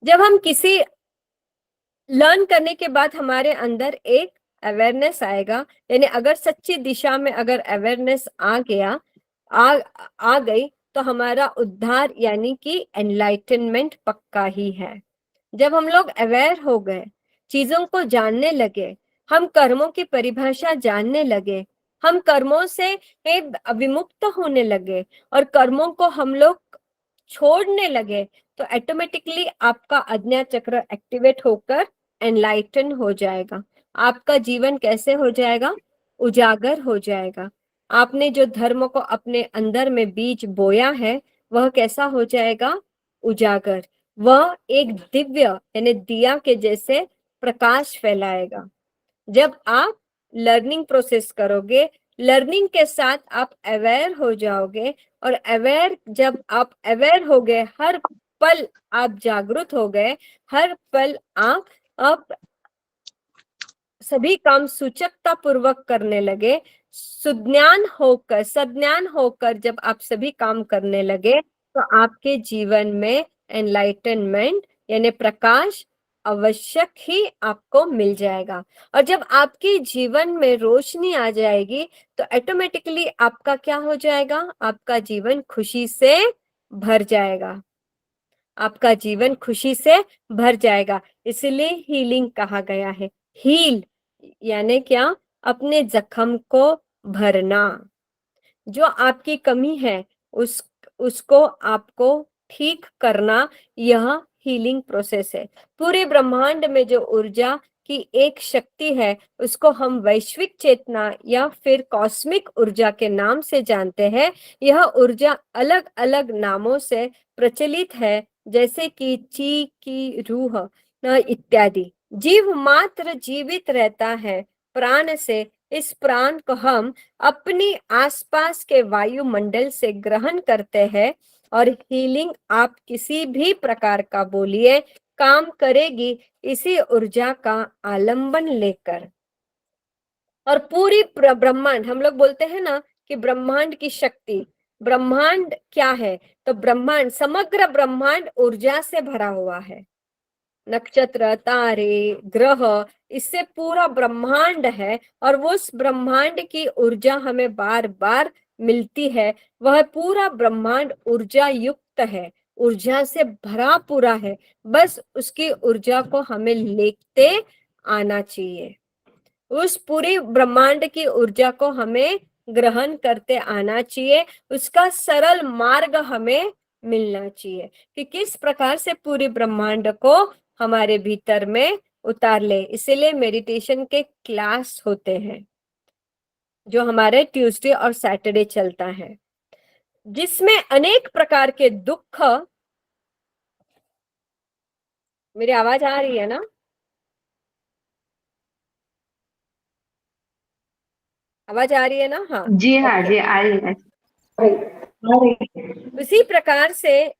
जब हम किसी लर्न करने के बाद हमारे अंदर एक अवेयरनेस आएगा, यानी अगर सच्ची दिशा में अगर अवेयरनेस आ गया, आ आ गई, तो हमारा उद्धार यानी कि एनलाइटनमेंट पक्का ही है। जब हम लोग अवेयर हो गए, चीजों को जानने लगे, हम कर्मों की परिभाषा जानने लगे, हम कर्मों से विमुक्त होने लगे और कर्मों को हम लोग छोड़ने लगे, तो ऑटोमेटिकली आपका आज्ञा चक्र एक्टिवेट होकर एनलाइटन हो जाएगा। आपका जीवन कैसे हो जाएगा? उजागर हो जाएगा। आपने जो धर्म को अपने अंदर में बीज बोया है, वह कैसा हो जाएगा? उजागर। वह एक दिव्य यानी दिया के जैसे प्रकाश फैलाएगा। जब आप लर्निंग प्रोसेस करोगे, लर्निंग के साथ आप अवेयर हो जाओगे, और अवेयर जब आप अवेयर हो गए, हर पल आप जागरूक हो गए, हर पल आप सभी काम सूचकता पूर्वक करने लगे, सज्ञान होकर जब आप सभी काम करने लगे, तो आपके जीवन में एनलाइटनमेंट यानी प्रकाश आवश्यक ही आपको मिल जाएगा। और जब आपके जीवन में रोशनी आ जाएगी, तो ऑटोमेटिकली आपका क्या हो जाएगा? आपका जीवन खुशी से भर जाएगा। आपका जीवन खुशी से भर जाएगा। इसलिए हीलिंग कहा गया है। हील यानी क्या? अपने जख्म को भरना। जो आपकी कमी है, उसको आपको ठीक करना, यह हीलिंग प्रोसेस है। पूरे ब्रह्मांड में जो ऊर्जा की एक शक्ति है, उसको हम वैश्विक चेतना या फिर कॉस्मिक ऊर्जा के नाम से जानते हैं। यह ऊर्जा अलग अलग नामों से प्रचलित है, जैसे कि ची की रूह इत्यादि। जीव मात्र जीवित रहता है प्राण से। इस प्राण को हम अपनी आसपास के वायुमंडल से ग्रहण करते हैं, और हीलिंग आप किसी भी प्रकार का बोलिए, काम करेगी इसी ऊर्जा का आलंबन लेकर। और पूरी ब्रह्मांड, हम लोग बोलते हैं ना कि ब्रह्मांड की शक्ति, ब्रह्मांड क्या है? तो ब्रह्मांड, समग्र ब्रह्मांड ऊर्जा से भरा हुआ है। नक्षत्र, तारे, ग्रह, इससे पूरा ब्रह्मांड है, और वो उस ब्रह्मांड की ऊर्जा हमें बार बार मिलती है। वह पूरा ब्रह्मांड ऊर्जा युक्त है, ऊर्जा से भरा पूरा है। बस उसकी ऊर्जा को हमें लेते आना चाहिए। उस पूरी ब्रह्मांड की ऊर्जा को हमें ग्रहण करते आना चाहिए। उसका सरल मार्ग हमें मिलना चाहिए कि किस प्रकार से पूरी ब्रह्मांड को हमारे भीतर में उतार ले। इसीलिए मेडिटेशन के क्लास होते हैं, जो हमारे ट्यूसडे और सैटरडे चलता है, जिसमें अनेक प्रकार के दुख। मेरी आवाज आ रही है ना? आवाज आ रही है ना? हाँ, जी हाँ ओके। जी, आ रही है। आ रही है। उसी प्रकार से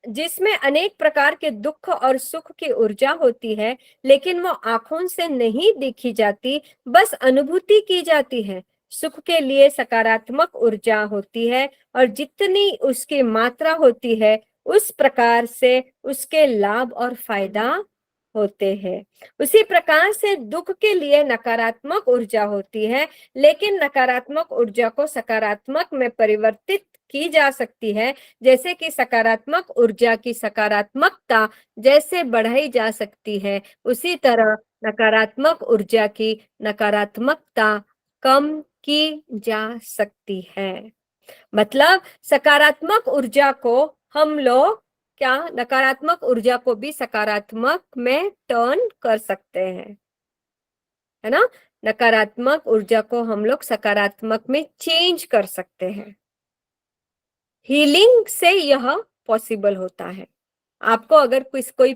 जिसमें अनेक प्रकार के दुख और सुख की ऊर्जा होती है, लेकिन वो आंखों से नहीं देखी जाती, बस अनुभूति की जाती है। सुख के लिए सकारात्मक ऊर्जा होती है, और जितनी उसकी मात्रा होती है, उस प्रकार से उसके लाभ और फायदा होते हैं। उसी प्रकार से दुख के लिए नकारात्मक ऊर्जा होती है, लेकिन नकारात्मक ऊर्जा को सकारात्मक में परिवर्तित की जा सकती है। जैसे कि सकारात्मक ऊर्जा की सकारात्मकता जैसे बढ़ाई जा सकती है, उसी तरह नकारात्मक ऊर्जा की नकारात्मकता कम की जा सकती है। मतलब सकारात्मक ऊर्जा को हम लोग क्या, नकारात्मक ऊर्जा को भी सकारात्मक में टर्न कर सकते हैं, है ना? नकारात्मक ऊर्जा को हम लोग सकारात्मक में चेंज कर सकते हैं। हीलिंग से यह पॉसिबल होता है। आपको अगर कोई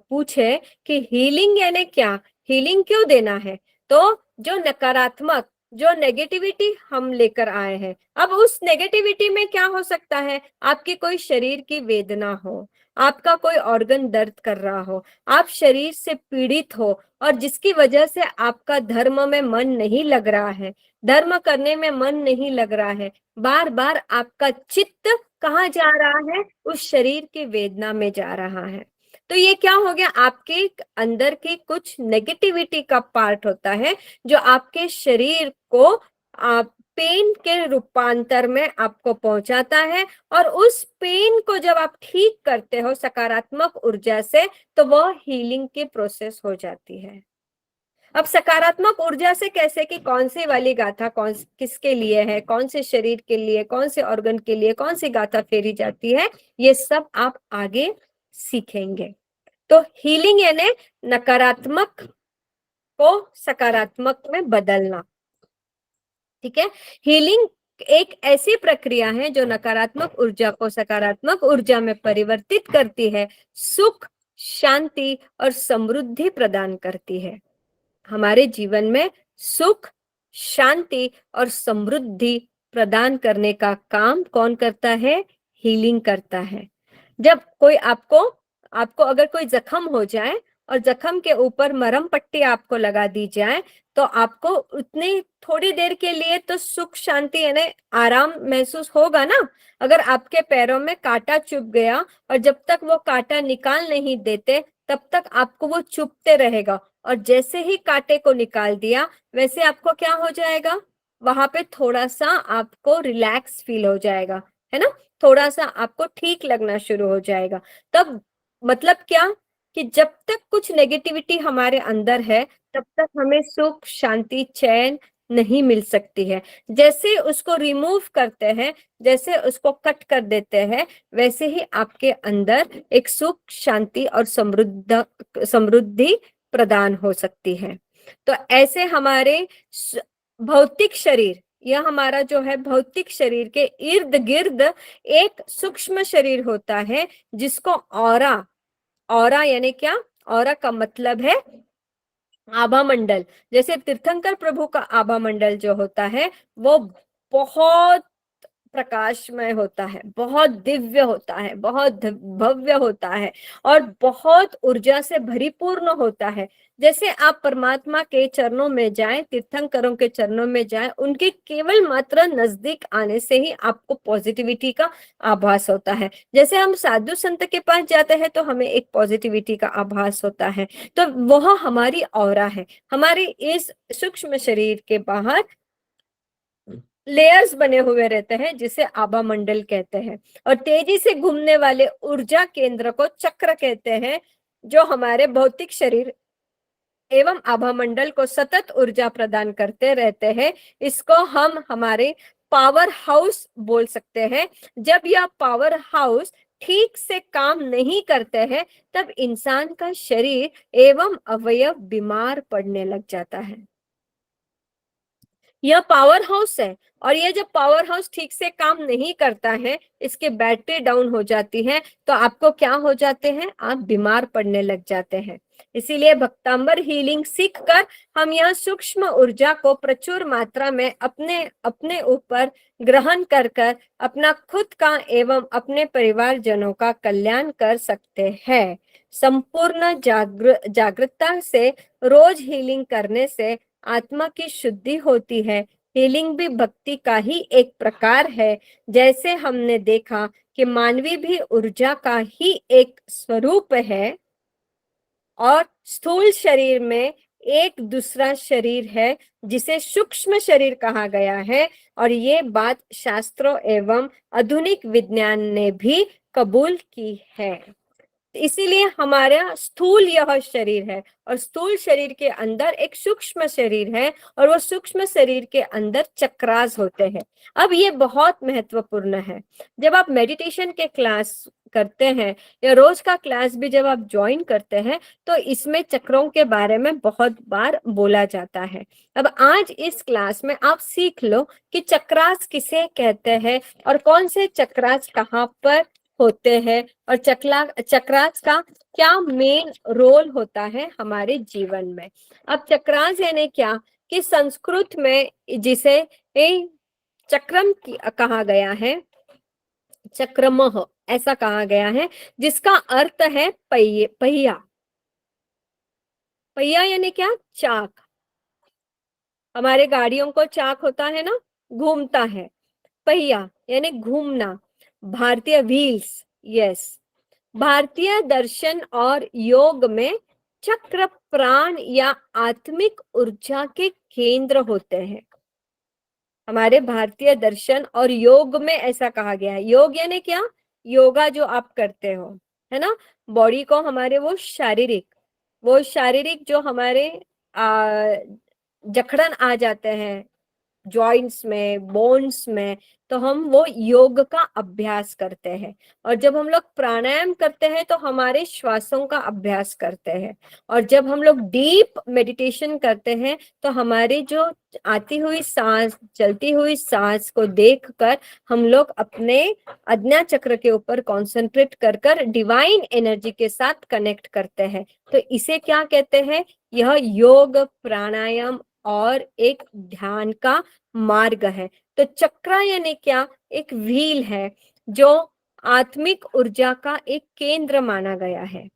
पूछे कि हीलिंग यानी क्या, हीलिंग क्यों देना है, तो जो नकारात्मक, जो नेगेटिविटी हम लेकर आए हैं, अब उस नेगेटिविटी में क्या हो सकता है, आपकी कोई शरीर की वेदना हो, आपका कोई ऑर्गन दर्द कर रहा हो, आप शरीर से पीड़ित हो, और जिसकी वजह से आपका धर्म में मन नहीं लग रहा है, धर्म करने में मन नहीं लग रहा है, बार बार आपका चित्त कहाँ जा रहा है, उस शरीर की वेदना में जा रहा है। तो ये क्या हो गया, आपके अंदर की कुछ नेगेटिविटी का पार्ट होता है, जो आपके शरीर को पेन के रूपांतर में आपको पहुंचाता है, और उस पेन को जब आप ठीक करते हो सकारात्मक ऊर्जा से, तो वह हीलिंग की प्रोसेस हो जाती है। अब सकारात्मक ऊर्जा से कैसे, कि कौन सी वाली गाथा किसके लिए है, कौन से शरीर के लिए, कौन से ऑर्गन के लिए कौन सी गाथा फेरी जाती है, ये सब आप आगे सीखेंगे। तो हीलिंग यानी नकारात्मक को सकारात्मक में बदलना। ठीक है। हीलिंग एक ऐसी प्रक्रिया है जो नकारात्मक ऊर्जा को सकारात्मक ऊर्जा में परिवर्तित करती है, सुख, शांति और समृद्धि प्रदान करती है। हमारे जीवन में सुख, शांति और समृद्धि प्रदान करने का काम कौन करता है? हीलिंग करता है। जब कोई आपको आपको अगर कोई जख्म हो जाए और जख्म के ऊपर मरहम पट्टी आपको लगा दी जाए, तो आपको उतनी थोड़ी देर के लिए तो सुख, शांति यानी आराम महसूस होगा ना। अगर आपके पैरों में कांटा चुभ गया और जब तक वो कांटा निकाल नहीं देते, तब तक आपको वो चुभते रहेगा, और जैसे ही कांटे को निकाल दिया, वैसे आपको क्या हो जाएगा, वहां पे थोड़ा सा आपको रिलैक्स फील हो जाएगा, है ना? थोड़ा सा आपको ठीक लगना शुरू हो जाएगा। तब मतलब क्या, कि जब तक कुछ नेगेटिविटी हमारे अंदर है, तब तक हमें सुख, शांति, चैन नहीं मिल सकती है। जैसे उसको रिमूव करते हैं, जैसे उसको कट कर देते हैं, वैसे ही आपके अंदर एक सुख, शांति और समृद्धि प्रदान हो सकती है। तो ऐसे हमारे भौतिक शरीर, यह हमारा जो है भौतिक शरीर के इर्द गिर्द एक सूक्ष्म शरीर होता है, जिसको ऑरा, ऑरा यानी क्या, ऑरा का मतलब है आभा मंडल। जैसे तीर्थंकर प्रभु का आभा मंडल जो होता है, वो बहुत प्रकाशमय होता है, बहुत दिव्य होता है, बहुत भव्य होता है, और बहुत ऊर्जा से भरीपूर्ण होता है। जैसे आप परमात्मा के चरणों में जाएं, तीर्थंकरों के चरणों में जाएं, उनके केवल मात्र नजदीक आने से ही आपको पॉजिटिविटी का आभास होता है। जैसे हम साधु संत के पास जाते हैं, तो हमें एक पॉजिटिविटी का आभास होता है। तो वह हमारी ऑरा है। हमारी इस सूक्ष्म शरीर के बाहर लेयर्स बने हुए रहते हैं, जिसे आभा मंडल कहते हैं, और तेजी से घूमने वाले ऊर्जा केंद्र को चक्र कहते हैं, जो हमारे भौतिक शरीर एवं आभा मंडल को सतत ऊर्जा प्रदान करते रहते हैं। इसको हम हमारे पावर हाउस बोल सकते हैं। जब यह पावर हाउस ठीक से काम नहीं करते हैं, तब इंसान का शरीर एवं अवयव बीमार पड़ने लग जाता है। यह पावर हाउस है, और ये जब पावर हाउस ठीक से काम नहीं करता है, इसके बैटरी डाउन हो जाती है, तो आपको क्या हो जाते हैं, आप बीमार पड़ने लग जाते हैं। इसीलिए भक्तांबर हीलिंग सीखकर हम यह सूक्ष्म ऊर्जा को प्रचुर मात्रा में अपने अपने ऊपर ग्रहण कर कर अपना खुद का एवं अपने परिवारजनों का कल्याण कर सकते हैं। संपूर्ण जागृतता से रोज हीलिंग करने से आत्मा की शुद्धि होती है। हीलिंग भी भक्ति का ही एक प्रकार है। जैसे हमने देखा कि मानवी भी ऊर्जा का ही एक स्वरूप है, और स्थूल शरीर में एक दूसरा शरीर है जिसे सूक्ष्म शरीर कहा गया है, और ये बात शास्त्रों एवं आधुनिक विज्ञान ने भी कबूल की है। इसीलिए हमारा स्थूल यह शरीर है, और स्थूल शरीर के अंदर एक सूक्ष्म शरीर है, और वो सूक्ष्म शरीर के अंदर चक्रास होते हैं। अब ये बहुत महत्वपूर्ण है। जब आप मेडिटेशन के क्लास करते हैं या रोज का क्लास भी जब आप ज्वाइन करते हैं, तो इसमें चक्रों के बारे में बहुत बार बोला जाता है। अब आज इस क्लास में आप सीख लो कि चक्रास किसे कहते हैं, और कौन से चक्रास कहाँ पर होते हैं, और चक्रास का क्या मेन रोल होता है हमारे जीवन में। अब चक्रास यानी क्या, कि संस्कृत में जिसे चक्रम कहा गया है, चक्रमः ऐसा कहा गया है, जिसका अर्थ है पहिए, पहिया। पहिया यानी क्या, चाक। हमारे गाड़ियों को चाक होता है ना, घूमता है। पहिया यानी घूमना। भारतीय व्हील्स, यस। भारतीय दर्शन और योग में चक्र प्राण या आत्मिक ऊर्जा के केंद्र होते हैं। हमारे भारतीय दर्शन और योग में ऐसा कहा गया है। योग यानी क्या, योगा जो आप करते हो, है ना, बॉडी को हमारे वो शारीरिक जो हमारे जकड़न आ जाते हैं जॉइंट्स में, बोन्स में, तो हम वो योग का अभ्यास करते हैं। और जब हम लोग प्राणायाम करते हैं तो हमारे श्वासों का अभ्यास करते हैं। और जब हम लोग डीप मेडिटेशन करते हैं तो हमारी जो आती हुई सांस, चलती हुई सांस को देखकर हम लोग अपने आज्ञा चक्र के ऊपर कंसंट्रेट कर कर डिवाइन एनर्जी के साथ कनेक्ट करते हैं। तो इसे क्या कहते हैं, यह योग, प्राणायाम और एक ध्यान का मार्ग है। तो चक्र यानी क्या, एक व्हील है जो आत्मिक ऊर्जा का एक केंद्र माना गया है।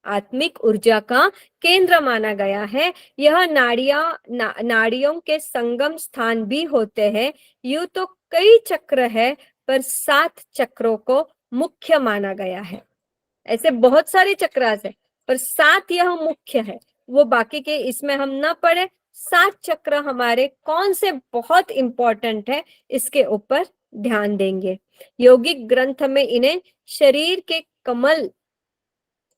आत्मिक ऊर्जा का केंद्र माना गया है। यह नाड़ियों के संगम स्थान भी होते हैं। यूं तो कई चक्र है, पर 7 चक्रों को मुख्य माना गया है। ऐसे बहुत सारे चक्रास है, पर 7 यह मुख्य है। वो बाकी के इसमें हम ना पढ़े। 7 चक्र हमारे कौन से बहुत इंपॉर्टेंट है, इसके ऊपर ध्यान देंगे। योगिक ग्रंथ में इन्हें शरीर के कमल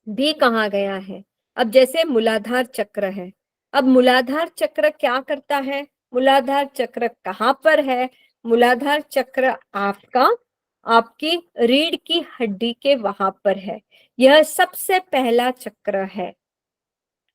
भी कहा गया है। अब जैसे मूलाधार चक्र है, अब मूलाधार चक्र क्या करता है, मूलाधार चक्र कहाँ पर है, मूलाधार चक्र आपकी रीढ़ की हड्डी के वहां पर है। यह सबसे पहला चक्र है,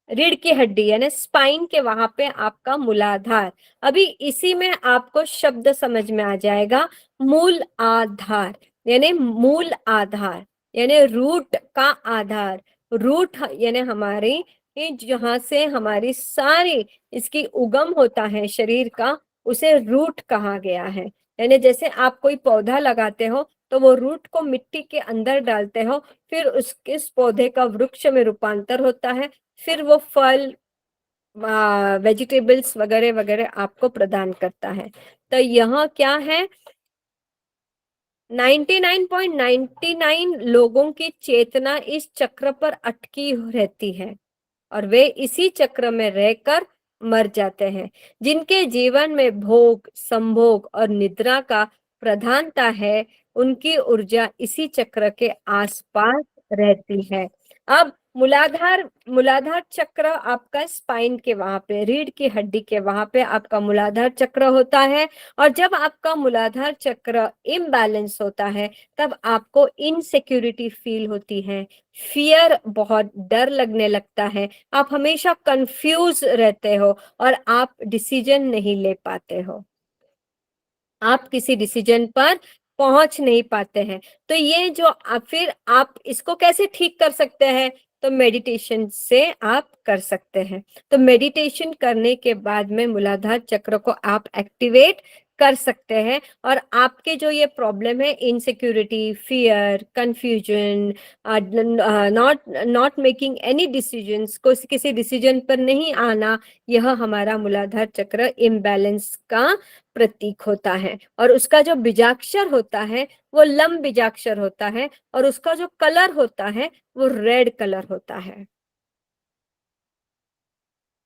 रीढ़ की हड्डी यानी स्पाइन के वहां पे आपका मूलाधार। अभी इसी में आपको शब्द समझ में आ जाएगा, मूल आधार यानी मूल आधार यानी रूट का आधार। रूट यानी हमारी जहां से हमारी सारी इसकी उगम होता है शरीर का, उसे रूट कहा गया है। यानी जैसे आप कोई पौधा लगाते हो तो वो रूट को मिट्टी के अंदर डालते हो, फिर उस पौधे का वृक्ष में रूपांतर होता है, फिर वो फल, वेजिटेबल्स वगैरह वगैरह आपको प्रदान करता है। तो यह क्या है, 99.99 लोगों की चेतना इस चक्र पर अटकी रहती है, और वे इसी चक्र में रहकर मर जाते हैं। जिनके जीवन में भोग, संभोग और निद्रा का प्रधानता है, उनकी ऊर्जा इसी चक्र के आसपास रहती है। अब मूलाधार चक्र आपका स्पाइन के वहां पे, रीढ़ की हड्डी के वहां पे आपका मूलाधार चक्र होता है। और जब आपका मूलाधार चक्र इम्बैलेंस होता है तब आपको इनसिक्योरिटी फील होती है, फियर, बहुत डर लगने लगता है, आप हमेशा कंफ्यूज रहते हो और आप डिसीजन नहीं ले पाते हो, आप किसी डिसीजन पर पहुंच नहीं पाते हैं। तो ये जो फिर आप इसको कैसे ठीक कर सकते हैं? तो मेडिटेशन से आप कर सकते हैं। तो मेडिटेशन करने के बाद में मूलाधार चक्र को आप एक्टिवेट कर सकते हैं और आपके जो ये प्रॉब्लम है, insecurity, fear, confusion, not not making any decisions, को किसी डिसीजन पर नहीं आना, यह हमारा मूलाधार चक्र इम्बैलेंस का प्रतीक होता है। और उसका जो बीजाक्षर होता है वो लम बीजाक्षर होता है और उसका जो कलर होता है वो रेड कलर होता है।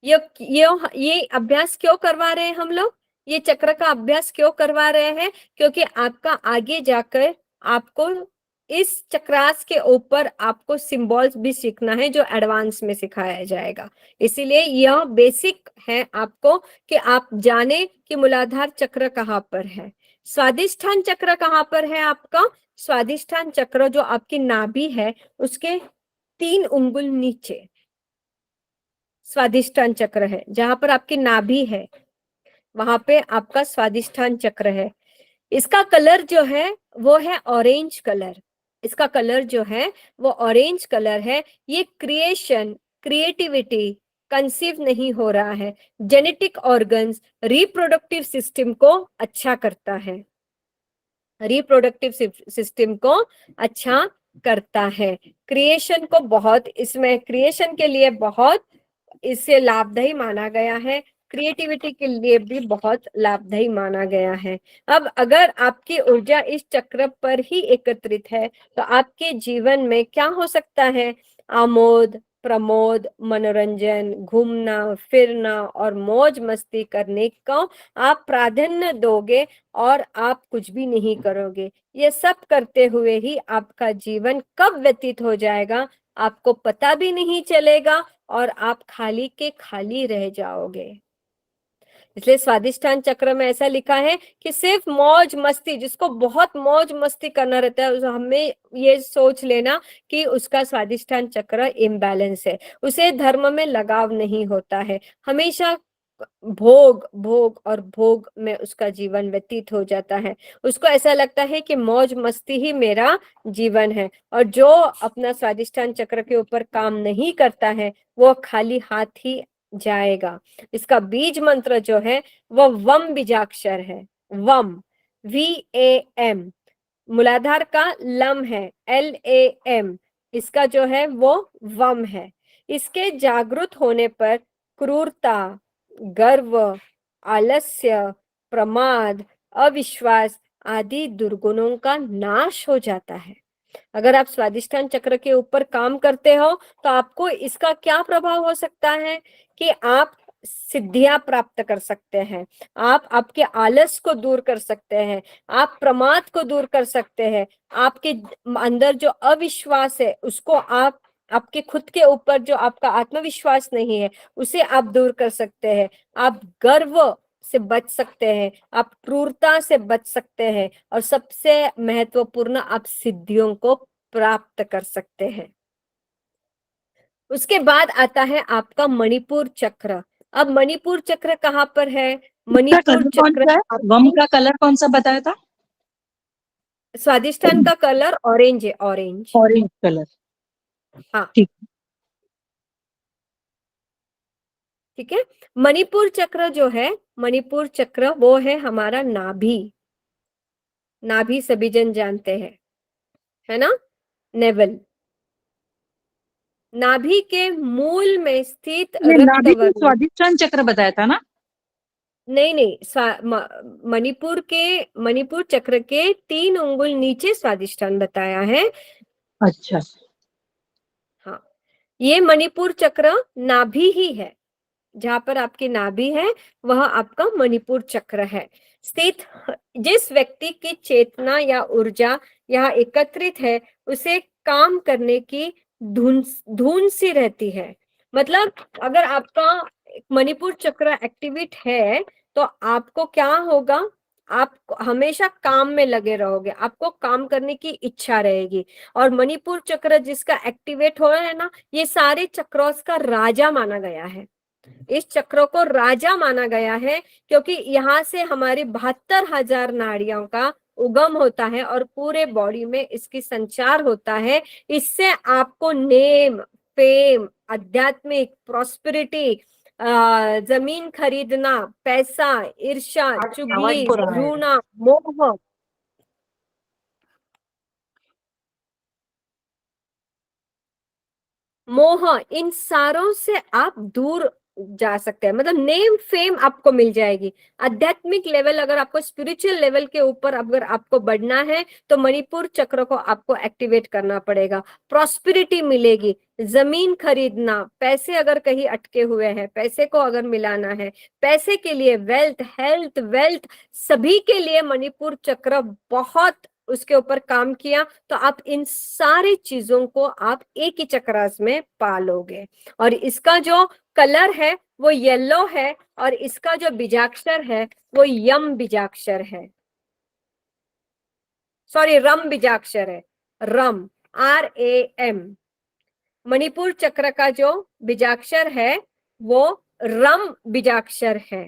ये ये अभ्यास क्यों करवा रहे हैं हम लोग? ये चक्र का अभ्यास क्यों करवा रहे हैं? क्योंकि आपका आगे जाकर आपको इस चक्रास के ऊपर आपको सिंबल्स भी सीखना है जो एडवांस में सिखाया जाएगा। इसीलिए यह बेसिक है आपको कि आप जाने कि मूलाधार चक्र कहाँ पर है। स्वादिष्ठान चक्र कहाँ पर है आपका? स्वादिष्ठान चक्र जो आपकी नाभि है उसके 3 उंगल नीचे स्वादिष्ठान चक्र है। जहां पर आपकी नाभि है वहां पे आपका स्वादिष्ठान चक्र है। इसका कलर जो है वो है ऑरेंज कलर। इसका कलर जो है वो ऑरेंज कलर है। ये क्रिएशन, क्रिएटिविटी, कंसीव नहीं हो रहा है, जेनेटिक ऑर्गन्स, रिप्रोडक्टिव सिस्टम को अच्छा करता है, रिप्रोडक्टिव सिस्टम को अच्छा करता है। क्रिएशन को बहुत, इसमें क्रिएशन के लिए बहुत इससे लाभदायी माना गया है, क्रिएटिविटी के लिए भी बहुत लाभदायी माना गया है। अब अगर आपकी ऊर्जा इस चक्र पर ही एकत्रित है तो आपके जीवन में क्या हो सकता है? आमोद प्रमोद, मनोरंजन, घूमना फिरना और मौज मस्ती करने को आप प्राधान्य दोगे और आप कुछ भी नहीं करोगे। ये सब करते हुए ही आपका जीवन कब व्यतीत हो जाएगा आपको पता भी नहीं चलेगा और आप खाली के खाली रह जाओगे। इसलिए स्वादिष्ठान चक्र में ऐसा लिखा है कि सिर्फ मौज मस्ती, जिसको बहुत मौज मस्ती करना रहता है हमें ये सोच लेना कि उसका स्वादिष्ठान चक्र इम्बैलेंस है, उसे धर्म में लगाव नहीं होता है, हमेशा भोग भोग और भोग में उसका जीवन व्यतीत हो जाता है। उसको ऐसा लगता है कि मौज मस्ती ही मेरा जीवन है। और जो अपना स्वादिष्ठान चक्र के ऊपर काम नहीं करता है वो खाली हाथ ही जाएगा। इसका बीज मंत्र जो है वो वम बीजाक्षर है। वम, VAM। मूलाधार का लम है, LAM। इसका जो है वो वम है। इसके जागृत होने पर क्रूरता, गर्व, आलस्य, प्रमाद, अविश्वास आदि दुर्गुणों का नाश हो जाता है। अगर आप स्वादिष्ठान चक्र के ऊपर काम करते हो तो आपको इसका क्या प्रभाव हो सकता है कि आप सिद्धियां प्राप्त कर सकते हैं, आप आपके आलस को दूर कर सकते हैं, आप प्रमाद को दूर कर सकते हैं, आपके अंदर जो अविश्वास है उसको आप, आपके खुद के ऊपर जो आपका आत्मविश्वास नहीं है उसे आप दूर कर सकते हैं, आप गर्व से बच सकते हैं, आप क्रूरता से बच सकते हैं और सबसे महत्वपूर्ण आप सिद्धियों को प्राप्त कर सकते हैं। उसके बाद आता है आपका मणिपुर चक्र। अब मणिपुर चक्र कहाँ पर है? का मणिपुर कलर कौन चक्र सा है? वम का कलर कौन सा बताया था? स्वादिष्ठान का कलर ऑरेंज है, ऑरेंज। Orange colour. हाँ ठीक। ठीक है। मणिपुर चक्र जो है, मणिपुर चक्र वो है हमारा नाभि। नाभि सभी जन जानते हैं, है ना? नेवल, नाभि के मूल में स्थित ये रक्त नाभि को वर्ण। स्वादिष्ठान चक्र बताया था ना? नहीं नहीं, मणिपुर चक्र के 3 उंगल नीचे स्वादिष्ठान बताया है। अच्छा। हाँ, ये मणिपुर चक्र नाभि ही है। जहां पर आपकी नाभि है वह आपका मणिपुर चक्र है स्थित। जिस व्यक्ति की चेतना या ऊर्जा यहाँ एकत्रित है उसे काम करने की धुन धुन सी रहती है। मतलब अगर आपका मणिपुर चक्र एक्टिवेट है तो आपको क्या होगा, आप हमेशा काम में लगे रहोगे, आपको काम करने की इच्छा रहेगी। और मणिपुर चक्र जिसका एक्टिवेट हो रहा है ना, ये सारे चक्रों का राजा माना गया है। इस चक्र को राजा माना गया है क्योंकि यहाँ से हमारी 72,000 नाड़ियों का उगम होता है और पूरे बॉडी में इसकी संचार होता है। इससे आपको नेम, फेम, आध्यात्मिक प्रॉस्पेरिटी, जमीन खरीदना, पैसा, ईर्ष्या, आवाज चुगली, हो रहा है। घृणा, मोह, इन सारों से आप दूर जा सकते हैं। मतलब नेम फेम आपको मिल जाएगी। आध्यात्मिक लेवल, अगर आपको स्पिरिचुअल लेवल के ऊपर अगर आपको बढ़ना है तो मणिपुर चक्र को आपको एक्टिवेट करना पड़ेगा। प्रॉस्पेरिटी मिलेगी, जमीन खरीदना, पैसे अगर कहीं अटके हुए हैं, पैसे को अगर मिलाना है, पैसे के लिए, वेल्थ, हेल्थ, वेल्थ, सभी के लिए मणिपुर चक्र बहुत उसके ऊपर काम किया तो आप इन सारी चीजों को आप एक ही चक्रास में पालोगे। और इसका जो कलर है वो येलो है और इसका जो बीजाक्षर है वो यम बीजाक्षर है, सॉरी रम बीजाक्षर है। रम, RAM। मणिपुर चक्र का जो बीजाक्षर है वो रम बीजाक्षर है।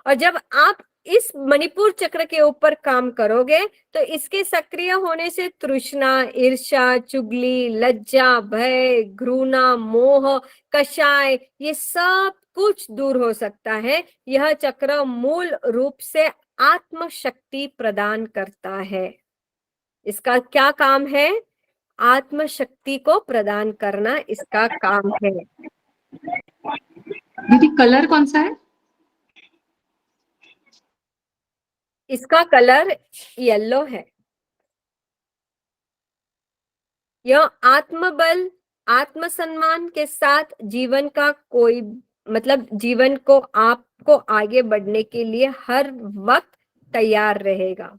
और जब आप इस मणिपुर चक्र के ऊपर काम करोगे तो इसके सक्रिय होने से तृष्णा, ईर्ष्या, चुगली, लज्जा, भय, घृणा, मोह, कषाय, ये सब कुछ दूर हो सकता है। यह चक्र मूल रूप से आत्म शक्ति प्रदान करता है। इसका क्या काम है? आत्म शक्ति को प्रदान करना इसका काम है। दीदी कलर कौन सा है? इसका कलर येलो है। यह आत्मबल, आत्मसम्मान के साथ जीवन का कोई मतलब जीवन को आपको आगे बढ़ने के लिए हर वक्त तैयार रहेगा।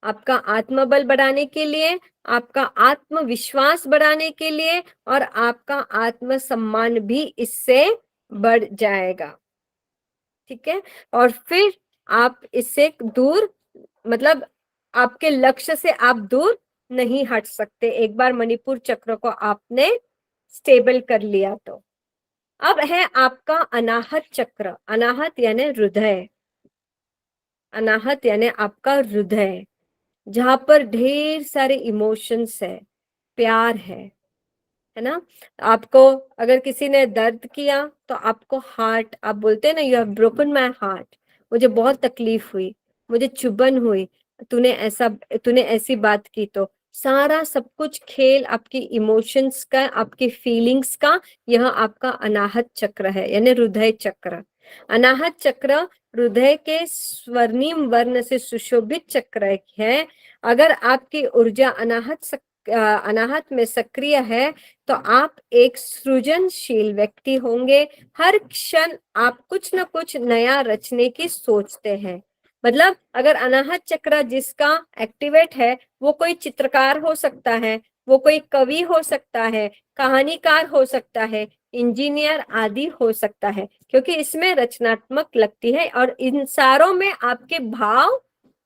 आपका आत्मबल बढ़ाने के लिए, आपका आत्मविश्वास बढ़ाने के लिए और आपका आत्मसम्मान भी इससे बढ़ जाएगा। ठीक है। और फिर आप इससे दूर, मतलब आपके लक्ष्य से आप दूर नहीं हट सकते एक बार मणिपुर चक्र को आपने स्टेबल कर लिया तो। अब है आपका अनाहत चक्र। अनाहत यानी हृदय। अनाहत यानी आपका हृदय, जहां पर ढेर सारे इमोशंस है, प्यार है ना। आपको अगर किसी ने दर्द किया तो आपको हार्ट, आप बोलते हैं ना, you have broken my heart, मुझे बहुत तकलीफ हुई, मुझे चुभन हुई, तूने ऐसी बात की। तो सारा सब कुछ खेल आपकी इमोशंस का, आपकी फीलिंग्स का, यह आपका अनाहत चक्र है यानी हृदय चक्र। अनाहत चक्र हृदय के स्वर्णिम वर्ण से सुशोभित चक्र है। अगर आपकी ऊर्जा अनाहत में सक्रिय है तो आप एक सृजनशील व्यक्ति होंगे। हर क्षण आप कुछ ना कुछ नया रचने की सोचते हैं। मतलब अगर अनाहत चक्र जिसका एक्टिवेट है वो कोई चित्रकार हो सकता है, वो कोई कवि हो सकता है, कहानीकार हो सकता है, इंजीनियर आदि हो सकता है, क्योंकि इसमें रचनात्मक लगती है और इन सारों में आपके भाव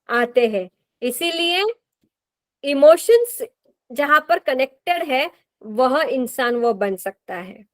आते हैं। इसीलिए इमोशंस जहां पर कनेक्टेड है वह इंसान वो बन सकता है।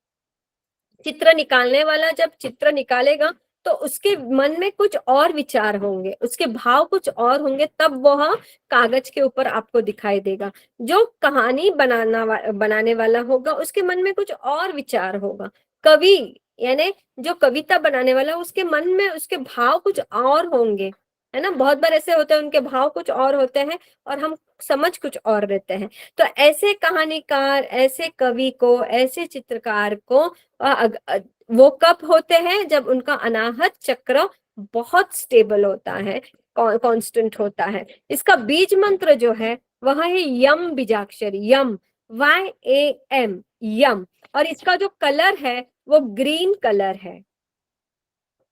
चित्र निकालने वाला जब चित्र निकालेगा तो उसके मन में कुछ और विचार होंगे, उसके भाव कुछ और होंगे, तब वह कागज के ऊपर आपको दिखाई देगा। जो कहानी बनाने वाला होगा उसके मन में कुछ और विचार होगा। कवि यानी जो कविता बनाने वाला उसके मन में उसके भाव कुछ और होंगे, है ना। बहुत बार ऐसे होते हैं उनके भाव कुछ और होते हैं और हम समझ कुछ और रहते हैं। तो ऐसे कहानीकार, ऐसे कवि को, ऐसे चित्रकार को वो कब होते हैं? जब उनका अनाहत चक्र बहुत स्टेबल होता है, कांस्टेंट होता है। इसका बीज मंत्र जो है वह है यम बीजाक्षरी, यम, YAM, यम। और इसका जो कलर है वो ग्रीन कलर है।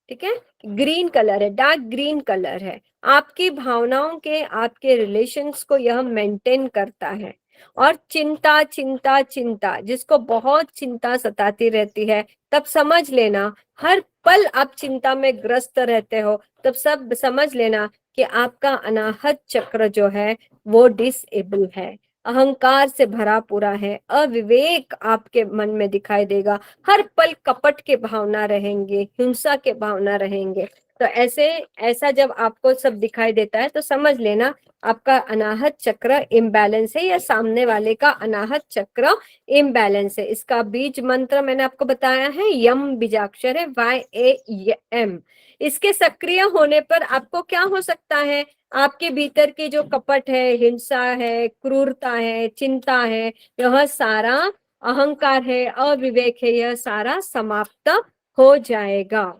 ठीक है, ग्रीन कलर है, डार्क ग्रीन कलर है। आपकी भावनाओं के, आपके रिलेशंस को यह मेंटेन करता है। और चिंता चिंता चिंता, जिसको बहुत चिंता सताती रहती है, तब समझ लेना हर पल आप चिंता में ग्रस्त रहते हो, तब सब समझ लेना कि आपका अनाहत चक्र जो है वो डिसेबल है, अहंकार से भरा पूरा है, अविवेक आपके मन में दिखाई देगा, हर पल कपट के भावना रहेंगे, हिंसा के भावना रहेंगे। तो ऐसा जब आपको सब दिखाई देता है तो समझ लेना आपका अनाहत चक्र इम्बैलेंस है या सामने वाले का अनाहत चक्र इम्बैलेंस है। इसका बीज मंत्र मैंने आपको बताया है, यम बीजाक्षर है, YAM। इसके सक्रिय होने पर आपको क्या हो सकता है, आपके भीतर की जो कपट है, हिंसा है, क्रूरता है, चिंता है, यह सारा अहंकार है, अविवेक है, यह सारा समाप्त हो जाएगा।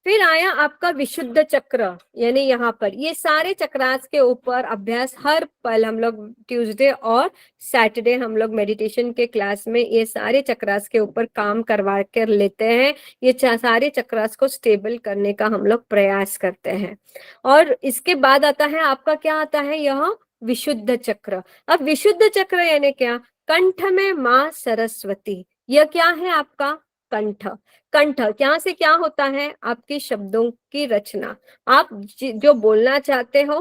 फिर आया आपका विशुद्ध चक्र, यानी यहाँ पर ये सारे चक्रास के ऊपर अभ्यास हर पल हम लोग ट्यूसडे और सैटरडे हम लोग मेडिटेशन के क्लास में ये सारे चक्रास के ऊपर काम करवा कर लेते हैं। ये सारे चक्रास को स्टेबल करने का हम लोग प्रयास करते हैं। और इसके बाद आता है आपका क्या आता है, यह विशुद्ध चक्र। अब विशुद्ध चक्र यानी क्या, कंठ में माँ सरस्वती, यह क्या है आपका कंठ। कंठ यहाँ से क्या होता है, आपके शब्दों की रचना, आप जो बोलना चाहते हो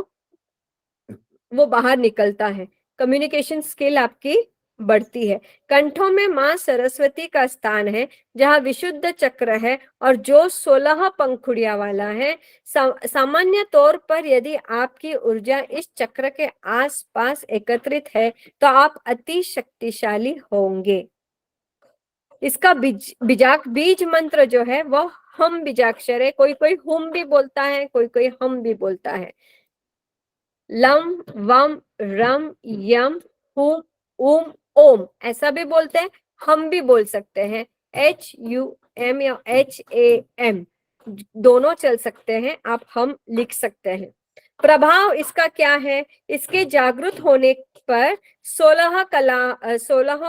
वो बाहर निकलता है, कम्युनिकेशन स्किल आपकी बढ़ती है। कंठों में माँ सरस्वती का स्थान है, जहाँ विशुद्ध चक्र है और जो 16 पंखुड़िया वाला है। सामान्य तौर पर यदि आपकी ऊर्जा इस चक्र के आसपास एकत्रित है तो आप अति शक्तिशाली होंगे। इसका बीज मंत्र जो है वो हम बीजाक्षर है, कोई कोई हुम भी बोलता है, कोई कोई हम भी बोलता है। लम वम रम यम हुम उम ओम ऐसा भी बोलते हैं, हम भी बोल सकते हैं, HUM या HAM दोनों चल सकते हैं, आप हम लिख सकते हैं। प्रभाव इसका क्या है, इसके जागृत होने पर 16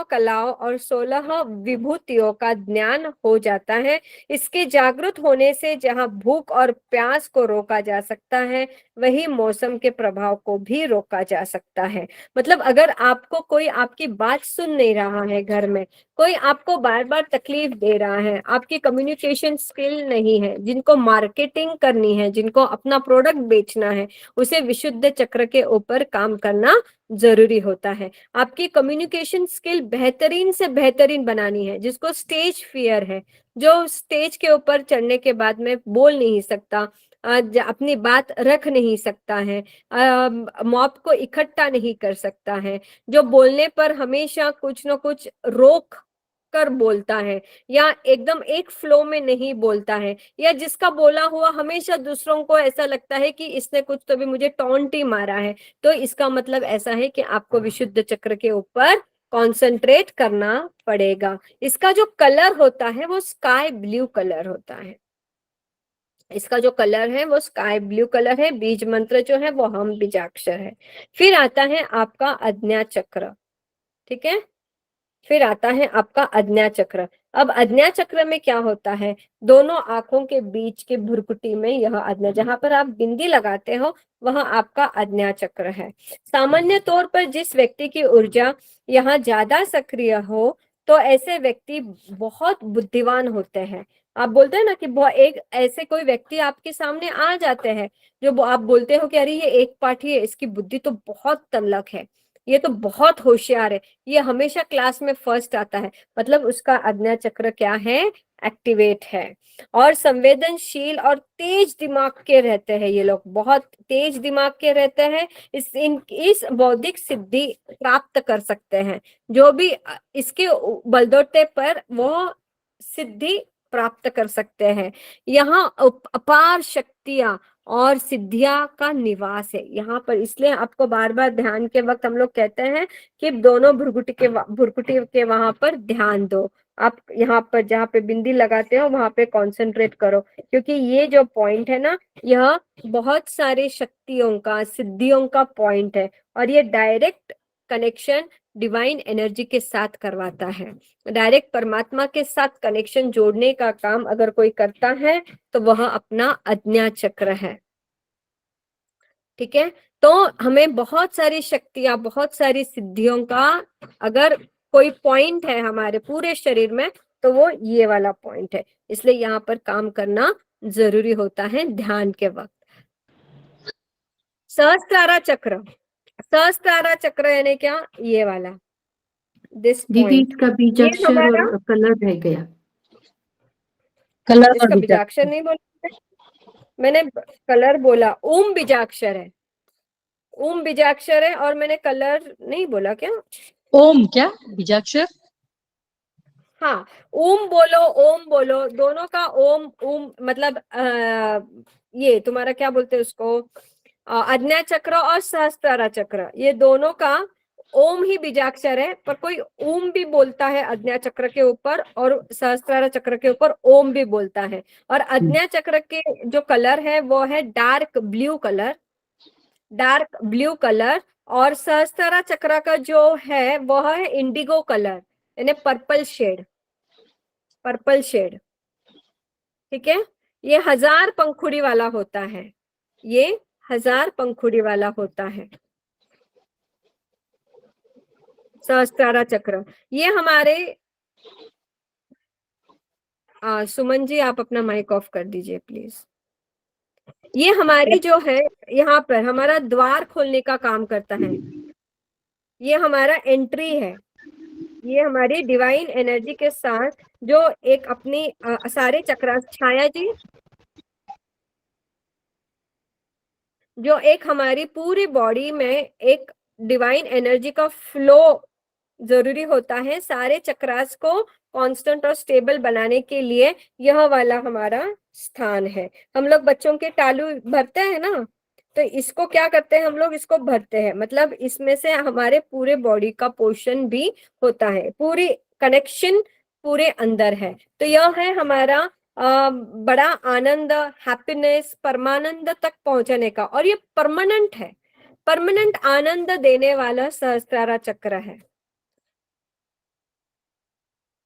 कलाओं और 16 विभूतियों का ज्ञान हो जाता है। इसके जागृत होने से जहां भूख और प्यास को रोका जा सकता है, वही मौसम के प्रभाव को भी रोका जा सकता है। मतलब अगर आपको कोई आपकी बात सुन नहीं रहा है, घर में कोई आपको बार बार तकलीफ दे रहा है, आपकी कम्युनिकेशन स्किल नहीं है, जिनको मार्केटिंग करनी है, जिनको अपना प्रोडक्ट बेचना है, उसे विशुद्ध चक्र के ऊपर काम करना जरूरी होता है। आपकी कम्युनिकेशन स्किल बेहतरीन से बेहतरीन बनानी है, जिसको स्टेज फियर है, जो स्टेज के ऊपर चढ़ने के बाद में बोल नहीं सकता, अपनी बात रख नहीं सकता है, मॉब को इकट्ठा नहीं कर सकता है, जो बोलने पर हमेशा कुछ न कुछ रोक कर बोलता है, या एकदम एक फ्लो में नहीं बोलता है, या जिसका बोला हुआ हमेशा दूसरों को ऐसा लगता है कि इसने कुछ तो भी मुझे टॉन्ट ही मारा है, तो इसका मतलब ऐसा है कि आपको विशुद्ध चक्र के ऊपर कॉन्सेंट्रेट करना पड़ेगा। इसका जो कलर होता है वो स्काई ब्लू कलर होता है, इसका जो कलर है वो स्काई ब्लू कलर है। बीज मंत्र जो है वो हम बीजाक्षर है। फिर आता है आपका आज्ञा चक्र, ठीक है, फिर आता है आपका आज्ञा चक्र। अब आज्ञा चक्र में क्या होता है, दोनों आंखों के बीच के भुरकुटी में यह आज्ञा, जहां पर आप बिंदी लगाते हो वह आपका आज्ञा चक्र है। सामान्य तौर पर जिस व्यक्ति की ऊर्जा यहाँ ज्यादा सक्रिय हो, तो ऐसे व्यक्ति बहुत बुद्धिमान होते हैं। आप बोलते हैं ना कि एक ऐसे कोई व्यक्ति आपके सामने आ जाते हैं, जो आप बोलते हो कि अरे ये एक पाठी है, इसकी बुद्धि तो बहुत तल्लक है, ये तो बहुत होशियार है, ये हमेशा क्लास में फर्स्ट आता है, मतलब उसका आज्ञा चक्र क्या है, एक्टिवेट है। और संवेदनशील और तेज दिमाग के रहते हैं, ये लोग बहुत तेज दिमाग के रहते हैं, इस बौद्धिक सिद्धि प्राप्त कर सकते हैं, जो भी इसके बलदौते पर वो सिद्धि प्राप्त कर सकते हैं। यहाँ अपार शक्तियां और सिद्धियां का निवास है यहाँ पर, इसलिए आपको बार बार ध्यान के वक्त हम लोग कहते हैं कि दोनों भुरकुटी के वहां पर ध्यान दो। आप यहाँ पर जहाँ पे बिंदी लगाते हो वहां पे कंसंट्रेट करो, क्योंकि ये जो पॉइंट है ना, यह बहुत सारे शक्तियों का, सिद्धियों का पॉइंट है, और ये डायरेक्ट कनेक्शन डिवाइन एनर्जी के साथ करवाता है। डायरेक्ट परमात्मा के साथ कनेक्शन जोड़ने का काम अगर कोई करता है तो वह अपना आज्ञा चक्र है, ठीक है। तो हमें बहुत सारी शक्तियां, बहुत सारी सिद्धियों का अगर कोई पॉइंट है हमारे पूरे शरीर में तो वो ये वाला पॉइंट है। इसलिए यहाँ पर काम करना जरूरी होता है ध्यान के वक्त। सहस्त्रारा चक्र, सहस्त्रारा चक्र यानी क्या, ये वाला, दिस दीदी पॉइंट, इसका ये बीजाक्षर हमारा, और कलर रह गया। कलर और इसका बीजाक्षर बीजाक्षर। नहीं बोला मैंने, कलर बोला, ओम बीजाक्षर है, ओम बीजाक्षर है, और मैंने कलर नहीं बोला क्या? ओम क्या बीजाक्षर? हाँ, ओम बोलो, दोनों का ओम, ओम मतलब ये तुम्हारा क्या बोलते हैं उसको, आज्ञा चक्र और सहस्त्रारा चक्र, ये दोनों का ओम ही बीजाक्षर है, पर कोई ओम भी बोलता है आज्ञा चक्र के ऊपर और सहस्त्रारा चक्र के ऊपर ओम भी बोलता है। और आज्ञा चक्र के जो कलर है वो है dark blue colour, dark blue colour, और सहस्त्रारा चक्र का जो है वह है इंडिगो कलर, यानी पर्पल शेड, पर्पल शेड। ठीक है, ये 1000 पंखुड़ी वाला होता है, ये 1000 पंखुड़ी वाला होता है सहस्त्रारा चक्र। ये हमारे सुमन जी आप अपना माइक ऑफ कर दीजिए प्लीज। ये हमारी जो है यहाँ पर हमारा द्वार खोलने का काम करता है, ये हमारा एंट्री है, ये हमारी डिवाइन एनर्जी के साथ जो एक अपनी सारे चक्र, छाया जी, जो एक हमारी पूरी बॉडी में एक डिवाइन एनर्जी का फ्लो जरूरी होता है सारे चक्रास को कांस्टेंट और स्टेबल बनाने के लिए, यह वाला हमारा स्थान है। हम लोग बच्चों के तालू भरते हैं ना, तो इसको क्या करते हैं हम लोग, इसको भरते हैं, मतलब इसमें से हमारे पूरे बॉडी का पोर्शन भी होता है, पूरी कनेक्शन पूरे अंदर है। तो यह है हमारा बड़ा आनंद, हैप्पीनेस, परमानंद तक पहुंचने का, और ये परमानेंट है, परमानेंट आनंद देने वाला सहस्त्रारा चक्र है।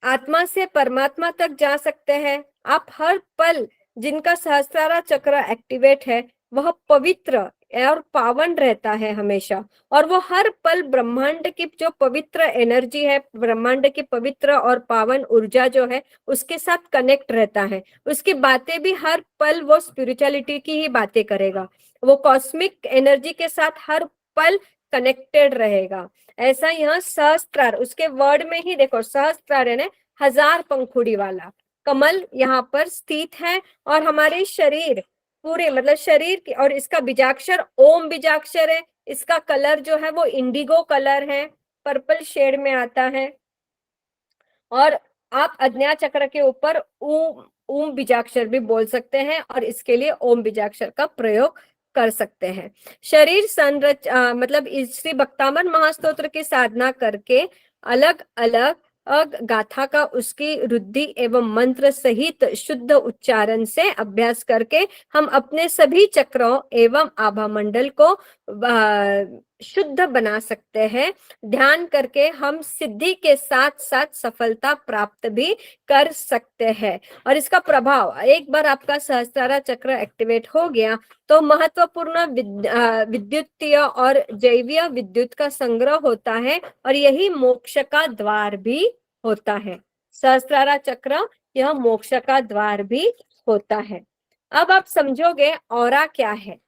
आत्मा से परमात्मा तक जा सकते हैं आप हर पल। जिनका सहस्त्रारा चक्र एक्टिवेट है वह पवित्र और पावन रहता है हमेशा, और वो हर पल ब्रह्मांड की जो पवित्र एनर्जी है, ब्रह्मांड की पवित्र और पावन ऊर्जा जो है उसके साथ कनेक्ट रहता है। उसकी बातें भी हर पल वो स्पिरिचुअलिटी की ही बातें करेगा, वो कॉस्मिक एनर्जी के साथ हर पल कनेक्टेड रहेगा। ऐसा यहाँ सहस्त्रार, उसके वर्ड में ही देखो, सहस्त्रार है ना, 1000 पंखुड़ी वाला कमल यहाँ पर स्थित है, और हमारे शरीर पूरे मतलब शरीर की, और इसका बीजाक्षर ओम बीजाक्षर है, इसका कलर जो है वो इंडिगो कलर है, पर्पल शेड में आता है। और आप आज्ञा चक्र के ऊपर ओम, ओम बीजाक्षर भी बोल सकते हैं, और इसके लिए ओम बीजाक्षर का प्रयोग कर सकते हैं। शरीर मतलब इस श्री भक्तामन महास्तोत्र की साधना करके अलग अलग गाथा का उसकी रुद्धि एवं मंत्र सहित शुद्ध उच्चारण से अभ्यास करके हम अपने सभी चक्रों एवं आभा मंडल को शुद्ध बना सकते हैं। ध्यान करके हम सिद्धि के साथ साथ सफलता प्राप्त भी कर सकते हैं। और इसका प्रभाव, एक बार आपका सहस्त्रारा चक्र एक्टिवेट हो गया तो महत्वपूर्ण विद्युतीय और जैवीय विद्युत का संग्रह होता है, और यही मोक्ष का द्वार भी होता है। सहस्त्रारा चक्र यह मोक्ष का द्वार भी होता है। अब आप समझोगे ऑरा क्या है।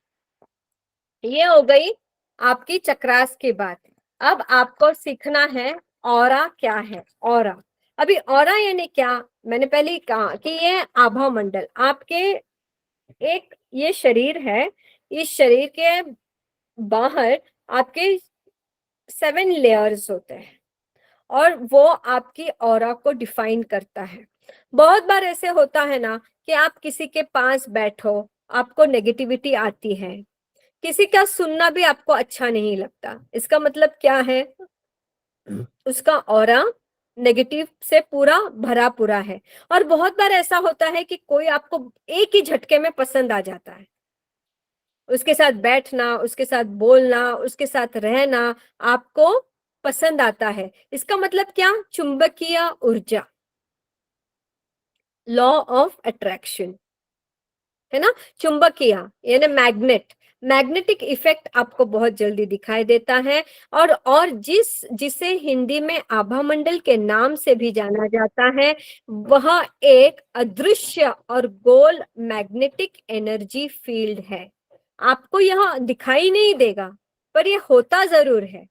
ये हो गई आपकी चक्रास की बात। अब आपको सीखना है ऑरा क्या है। ऑरा, अभी ऑरा यानी क्या, मैंने पहले ही कहा कि ये आभा मंडल आपके, एक ये शरीर है, इस शरीर के बाहर आपके 7 लेयर्स होते हैं, और वो आपकी ऑरा को डिफाइन करता है। बहुत बार ऐसे होता है ना कि आप किसी के पास बैठो, आपको नेगेटिविटी आती है, किसी का सुनना भी आपको अच्छा नहीं लगता, इसका मतलब क्या है, उसका ऑरा नेगेटिव से पूरा भरा पूरा है। और बहुत बार ऐसा होता है कि कोई आपको एक ही झटके में पसंद आ जाता है, उसके साथ बैठना, उसके साथ बोलना, उसके साथ रहना आपको पसंद आता है। इसका मतलब क्या, चुंबकीय ऊर्जा, लॉ ऑफ अट्रैक्शन है ना, चुंबकीय यानी मैग्नेट, मैग्नेटिक इफेक्ट आपको बहुत जल्दी दिखाई देता है, और जिसे हिंदी में आभा मंडल के नाम से भी जाना जाता है, वह एक अदृश्य और गोल मैग्नेटिक एनर्जी फील्ड है। आपको यह दिखाई नहीं देगा, पर यह होता जरूर है।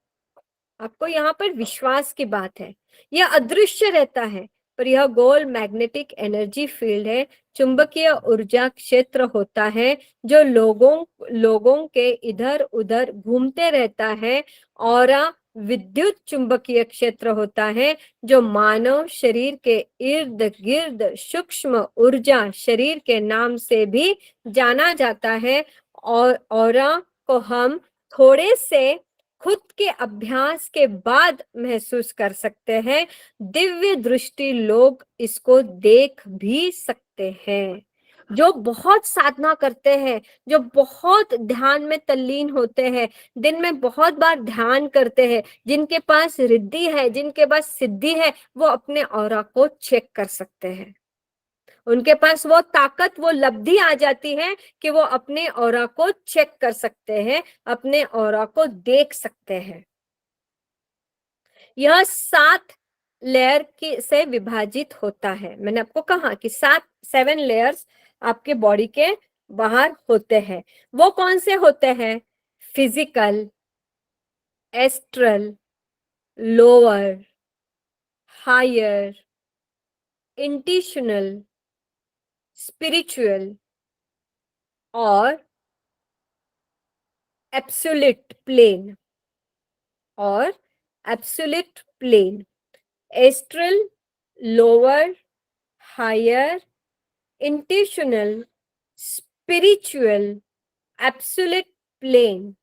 आपको यहाँ पर विश्वास की बात है। यह अदृश्य रहता है, पर यह गोल मैग्नेटिक एनर्जी फील्ड है, चुंबकीय ऊर्जा क्षेत्र होता है, जो लोगों लोगों के इधर उधर घूमते रहता है। और विद्युत चुंबकीय क्षेत्र होता है, जो मानव शरीर के इर्द गिर्द सूक्ष्म ऊर्जा शरीर के नाम से भी जाना जाता है। और ऑरा को हम थोड़े से खुद के अभ्यास के बाद महसूस कर सकते हैं। दिव्य दृष्टि लोग इसको देख भी सकते हैं। जो बहुत साधना करते हैं, जो बहुत ध्यान में तल्लीन होते हैं, दिन में बहुत बार ध्यान करते हैं, जिनके पास रिद्धि है, जिनके पास सिद्धि है, वो अपने ऑरा को चेक कर सकते हैं। उनके पास वो ताकत, वो लब्धि आ जाती है कि वो अपने ऑरा को चेक कर सकते हैं, अपने ऑरा को देख सकते हैं। यह 7 लेयर की से विभाजित होता है। मैंने आपको कहा कि 7 लेयर्स आपके बॉडी के बाहर होते हैं। वो कौन से होते हैं? Physical, astral, lower, higher, intuitional, spiritual और एब्सोल्यूट प्लेन। और absolute plane, astral, lower, higher, intuitional, spiritual, absolute plane,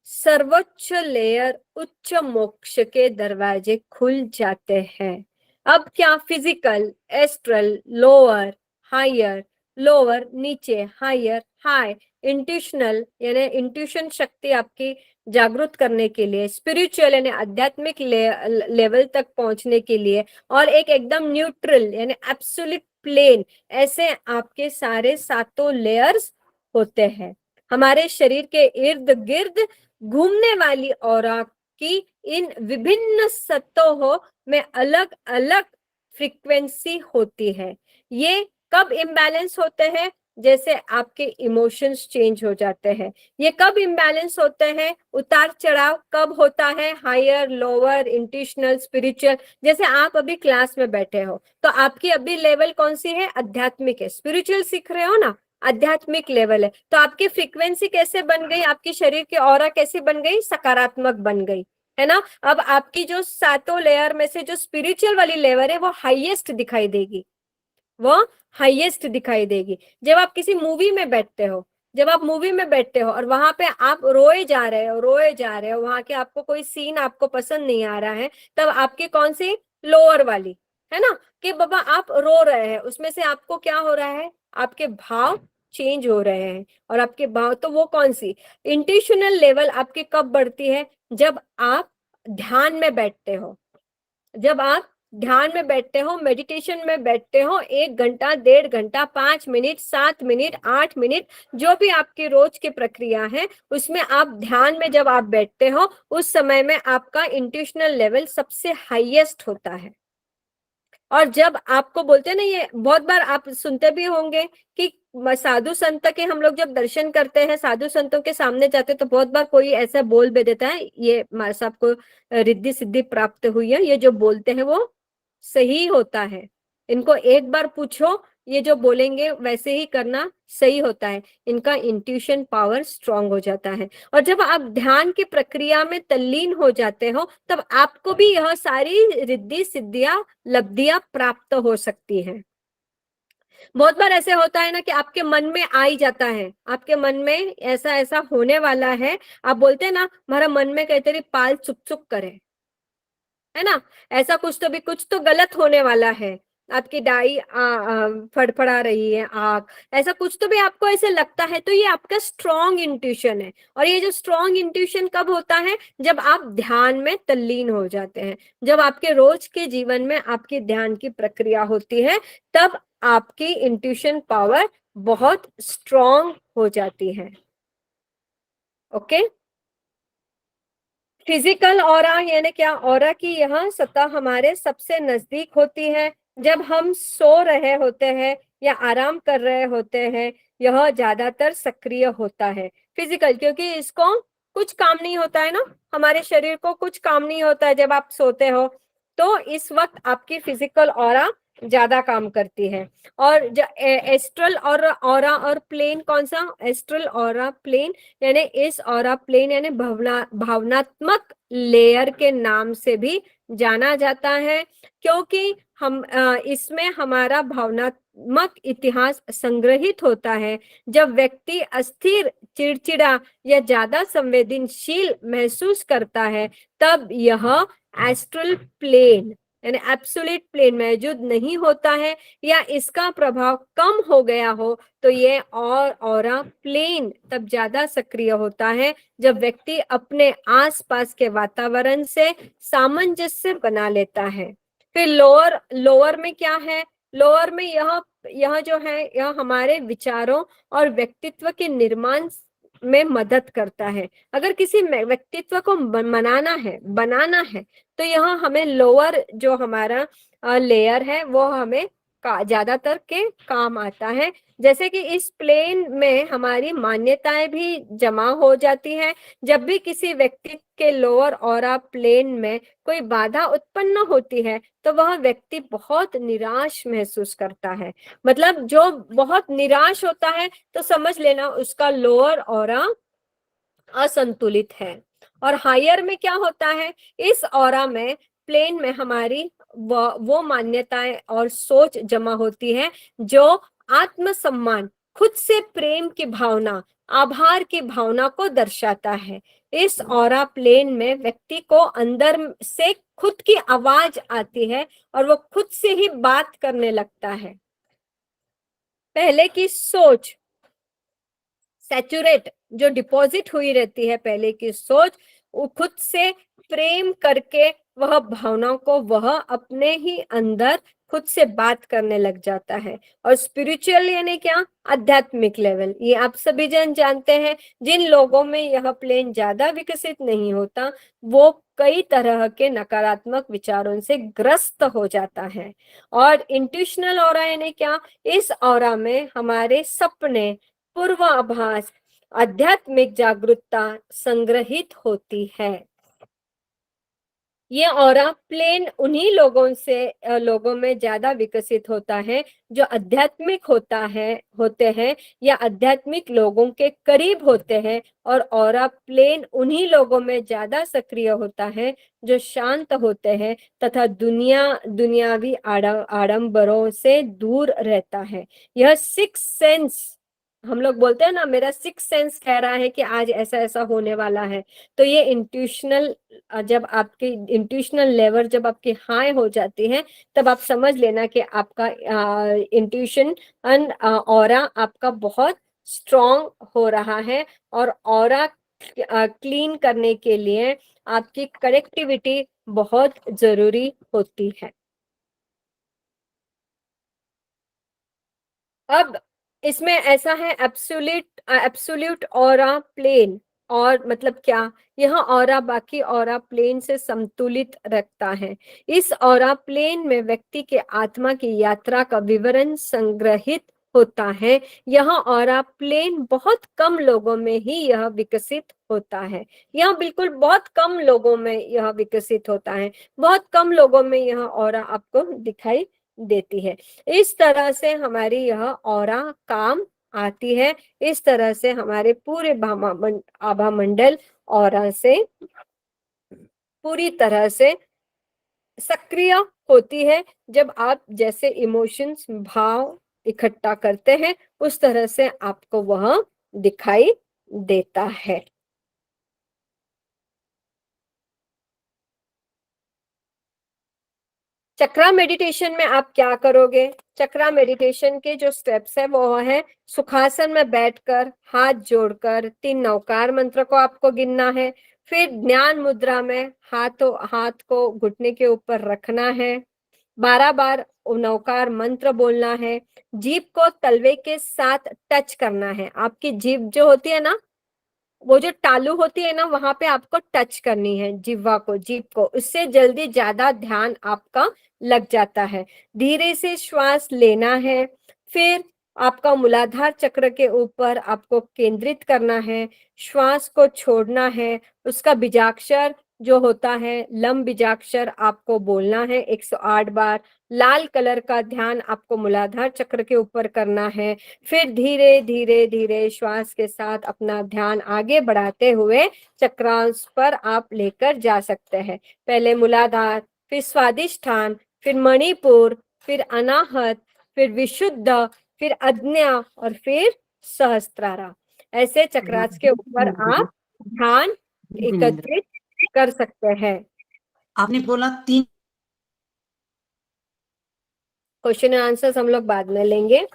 सर्वोच्च लेयर, उच्च मोक्ष के दरवाजे खुल जाते हैं। अब क्या? Physical, astral, lower, higher, lower नीचे, हायर हाई, इंट्यूशनल यानी इंट्यूशन शक्ति आपकी जागृत करने के लिए, स्पिरिचुअल यानी आध्यात्मिक लेवल तक पहुंचने के लिए, और एक एकदम न्यूट्रल यानी एब्सोल्यूट प्लेन। ऐसे आपके सारे 7 लेयर्स होते हैं। हमारे शरीर के इर्द गिर्द घूमने वाली ऑरा की इन विभिन्न सतहों में अलग अलग फ्रीक्वेंसी होती है। ये कब इम्बैलेंस होते हैं? जैसे आपके इमोशंस चेंज हो जाते हैं। ये कब इम्बैलेंस होते हैं? उतार चढ़ाव कब होता है? Higher, lower, intuitional, spiritual. जैसे आप अभी क्लास में बैठे हो, तो आपकी अभी लेवल कौन सी है? आध्यात्मिक है। स्पिरिचुअल सीख रहे हो ना, आध्यात्मिक लेवल है। तो आपकी फ्रीक्वेंसी कैसे बन गई? आपके शरीर की ऑरा कैसी बन गई? सकारात्मक बन गई, है ना। अब आपकी जो 7 लेयर में से जो स्पिरिचुअल वाली लेयर है, वो हाईएस्ट दिखाई देगी, वो हाईएस्ट दिखाई देगी। जब आप किसी मूवी में बैठते हो, जब आप मूवी में बैठते हो और वहां पे आप रोए जा रहे हो, रोए जा रहे हो, वहां के आपको कोई सीन आपको पसंद नहीं आ रहा है, तब आपकी कौन सी? लोअर वाली, है ना, कि बाबा आप रो रहे हैं, उसमें से आपको क्या हो रहा है? आपके भाव चेंज हो रहे हैं। और आपके भाव, तो वो कौन सी? इंट्यूशनल लेवल आपकी कब बढ़ती है? जब आप ध्यान में बैठते हो। जब आप ध्यान में बैठते हो, मेडिटेशन में बैठते हो, 1 घंटा, 1.5 घंटा, 5 मिनट, 7 मिनट, 8 मिनट, जो भी आपकी रोज की प्रक्रिया है, उसमें आप ध्यान में जब आप बैठते हो, उस समय में आपका इंट्यूशनल लेवल सबसे हाईएस्ट होता है। और जब आपको बोलते हैं ना, ये बहुत बार आप सुनते भी होंगे कि साधु संत के हम लोग जब दर्शन करते हैं, साधु संतों के सामने जाते हैं, तो बहुत बार कोई ऐसा बोल भी देता है, ये हमारे साहब को रिद्धि सिद्धि प्राप्त हुई है, ये जो बोलते हैं वो सही होता है। इनको एक बार पूछो, ये जो बोलेंगे वैसे ही करना, सही होता है। इनका इंट्यूशन पावर स्ट्रांग हो जाता है। और जब आप ध्यान की प्रक्रिया में तल्लीन हो जाते हो, तब आपको भी यह सारी रिद्धि सिद्धियां, लब्धियां प्राप्त हो सकती हैं। बहुत बार ऐसे होता है ना कि आपके मन में आ ही जाता है, आपके मन में ऐसा ऐसा होने वाला है, आप बोलते हैं ना, हमारा मन में कहते रही पाल चुप चुप करे, है ना, ऐसा कुछ तो भी, कुछ तो गलत होने वाला है, आपकी डाई फड़फड़ा रही है आग, ऐसा कुछ तो भी आपको ऐसे लगता है, तो ये आपका स्ट्रॉन्ग इंट्यूशन है। और ये जो स्ट्रॉन्ग इंट्यूशन कब होता है? जब आप ध्यान में तल्लीन हो जाते हैं, जब आपके रोज के जीवन में आपकी ध्यान की प्रक्रिया होती है, तब आपकी इंट्यूशन पावर बहुत स्ट्रॉन्ग हो जाती है। ओके। फिजिकल ऑरा यानी क्या? ऑरा की यह सतह हमारे सबसे नजदीक होती है। जब हम सो रहे होते हैं या आराम कर रहे होते हैं, यह ज्यादातर सक्रिय होता है। फिजिकल, क्योंकि इसको कुछ काम नहीं होता है ना, हमारे शरीर को कुछ काम नहीं होता है जब आप सोते हो, तो इस वक्त आपकी फिजिकल ऑरा ज्यादा काम करती है। और एस्ट्रल और ऑरा और प्लेन, कौन सा? एस्ट्रल ऑरा प्लेन, यानी इस ऑरा प्लेन यानी भावनात्मक लेयर के नाम से भी जाना जाता है, क्योंकि हम इसमें हमारा भावनात्मक इतिहास संग्रहित होता है। जब व्यक्ति अस्थिर, चिड़चिड़ा या ज्यादा संवेदनशील महसूस करता है, तब यह एस्ट्रल प्लेन यानी एब्सोल्यूट प्लेन मौजूद नहीं होता है, या इसका प्रभाव कम हो गया हो, तो ये और ऑरा प्लेन तब ज्यादा सक्रिय होता है जब व्यक्ति अपने आसपास के वातावरण से सामंजस्य बना लेता है। फिर लोअर लोअर में क्या है? लोअर में यह जो है, यह हमारे विचारों और व्यक्तित्व के निर्माण में मदद करता है। अगर किसी व्यक्तित्व को बनाना है, तो यह हमें लोअर जो हमारा लेयर है वो हमें ज्यादातर के काम आता है। जैसे कि इस प्लेन में हमारी मान्यताएं भी जमा हो जाती है। जब भी किसी व्यक्ति के लोअर ऑरा प्लेन में कोई बाधा उत्पन्न होती है, तो वह व्यक्ति बहुत निराश महसूस करता है। मतलब जो बहुत निराश होता है, तो समझ लेना उसका लोअर ऑरा असंतुलित है। और हायर में क्या होता है? इस ऑरा में, प्लेन में हमारी वो मान्यताएं और सोच जमा होती है जो आत्मसम्मान, खुद से प्रेम की भावना, आभार की भावना को दर्शाता है। इस ऑरा प्लेन में व्यक्ति को अंदर से खुद की आवाज आती है और वो खुद से ही बात करने लगता है। पहले की सोच सैचुरेट, जो डिपॉजिट हुई रहती है पहले की सोच, वो खुद से प्रेम करके वह भावनाओं को वह अपने ही अंदर खुद से बात करने लग जाता है। और स्पिरिचुअल यानी क्या? आध्यात्मिक लेवल, ये आप सभी जन जानते हैं। जिन लोगों में यह प्लेन ज्यादा विकसित नहीं होता, वो कई तरह के नकारात्मक विचारों से ग्रस्त हो जाता है। और इंट्यूशनल ऑरा यानी क्या? इस ऑरा में हमारे सपने, पूर्वाभास, आध्यात्मिक जागरूकता संग्रहित होती है। ये ऑरा प्लेन उन्हीं लोगों में ज्यादा विकसित होता है जो आध्यात्मिक होते हैं या आध्यात्मिक लोगों के करीब होते हैं। और ऑरा प्लेन उन्हीं लोगों में ज्यादा सक्रिय होता है जो शांत होते हैं तथा दुनियावी आडंबरों से दूर रहता है। यह सिक्स सेंस, हम लोग बोलते हैं ना, मेरा सिक्स सेंस कह रहा है कि आज ऐसा ऐसा होने वाला है। तो ये इंट्यूशनल, जब आपकी इंट्यूशनल लेवल जब आपकी हाई हो जाती है, तब आप समझ लेना कि आपका इंट्यूशन एंड ऑरा आपका बहुत स्ट्रॉन्ग हो रहा है। और ऑरा क्लीन करने के लिए आपकी कनेक्टिविटी बहुत जरूरी होती है। अब इसमें ऐसा है, एब्सोल्यूट ऑरा प्लेन, और मतलब क्या? यह ऑरा बाकी ऑरा प्लेन से संतुलित रखता है। इस ऑरा प्लेन में व्यक्ति के आत्मा की यात्रा का विवरण संग्रहित होता है। यह ऑरा प्लेन बहुत कम लोगों में ही यह विकसित होता है। यह बिल्कुल बहुत कम लोगों में यह विकसित होता है। बहुत कम लोगों में यह ऑरा आपको दिखाई देती है। इस तरह से हमारी यह ऑरा काम आती है। इस तरह से हमारे पूरे आभा मंडल ऑरा से पूरी तरह से सक्रिय होती है। जब आप जैसे इमोशंस, भाव इकट्ठा करते हैं, उस तरह से आपको वह दिखाई देता है। चक्रा मेडिटेशन में आप क्या करोगे? चक्रा मेडिटेशन के जो स्टेप्स है वो है, सुखासन में बैठकर हाथ जोड़कर 3 नवकार मंत्र को आपको गिनना है। फिर ज्ञान मुद्रा में हाथ को घुटने के ऊपर रखना है। 12 बार नवकार मंत्र बोलना है। जीभ को तलवे के साथ टच करना है। आपकी जीभ जो होती है ना, वो जो तालू होती है ना, वहां पे आपको टच करनी है जिह्वा को, जीभ को, उससे जल्दी ज्यादा ध्यान आपका लग जाता है। धीरे से श्वास लेना है, फिर आपका मूलाधार चक्र के ऊपर आपको केंद्रित करना है, श्वास को छोड़ना है, उसका बीजाक्षर जो होता है लम बीजाक्षर आपको बोलना है 108 बार। लाल कलर का ध्यान आपको मूलाधार चक्र के ऊपर करना है। फिर धीरे धीरे धीरे श्वास के साथ अपना ध्यान आगे बढ़ाते हुए चक्रांश पर आप लेकर जा सकते हैं। पहले मूलाधार, फिर स्वादिष्ठान, फिर मणिपुर, फिर अनाहत, फिर विशुद्ध, फिर अज्ञा और फिर सहस्त्रारा। ऐसे चक्रास के ऊपर आप ध्यान एकत्रित कर सकते हैं। आपने बोला 3। क्वेश्चन एंड आंसर्स हम लोग बाद में लेंगे।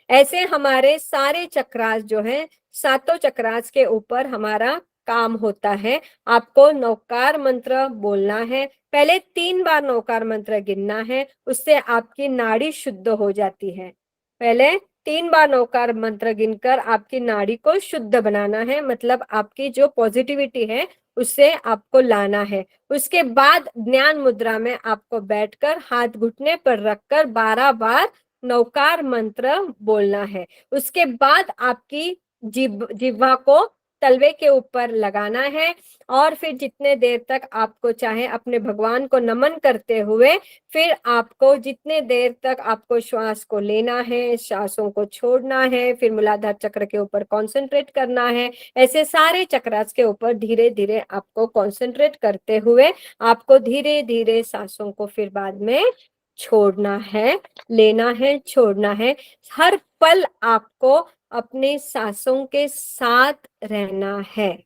ऐसे हमारे सारे चक्रास जो है, सातों चक्रास के ऊपर हमारा काम होता है। आपको नौकार मंत्र बोलना है, पहले 3 बार नौकार मंत्र गिनना है, उससे आपकी नाड़ी शुद्ध हो जाती है। पहले 3 बार नौकार मंत्र गिनकर आपकी नाड़ी को शुद्ध बनाना है, मतलब आपकी जो पॉजिटिविटी है उससे आपको लाना है। उसके बाद ज्ञान मुद्रा में आपको बैठकर हाथ घुटने पर रखकर 12 बार नौकार मंत्र बोलना है। उसके बाद आपकी जिह्वा को तलवे के ऊपर लगाना है और फिर जितने देर तक आपको चाहे अपने भगवान को नमन करते हुए, फिर आपको जितने देर तक आपको श्वास को लेना है, श्वासों को छोड़ना है, फिर मूलाधार चक्र के ऊपर कंसंट्रेट करना है। ऐसे सारे चक्रास के ऊपर धीरे धीरे आपको कंसंट्रेट करते हुए आपको धीरे धीरे सांसों को फिर बाद में छोड़ना है, लेना है, छोड़ना है। हर पल आपको अपने सांसों के साथ रहना है।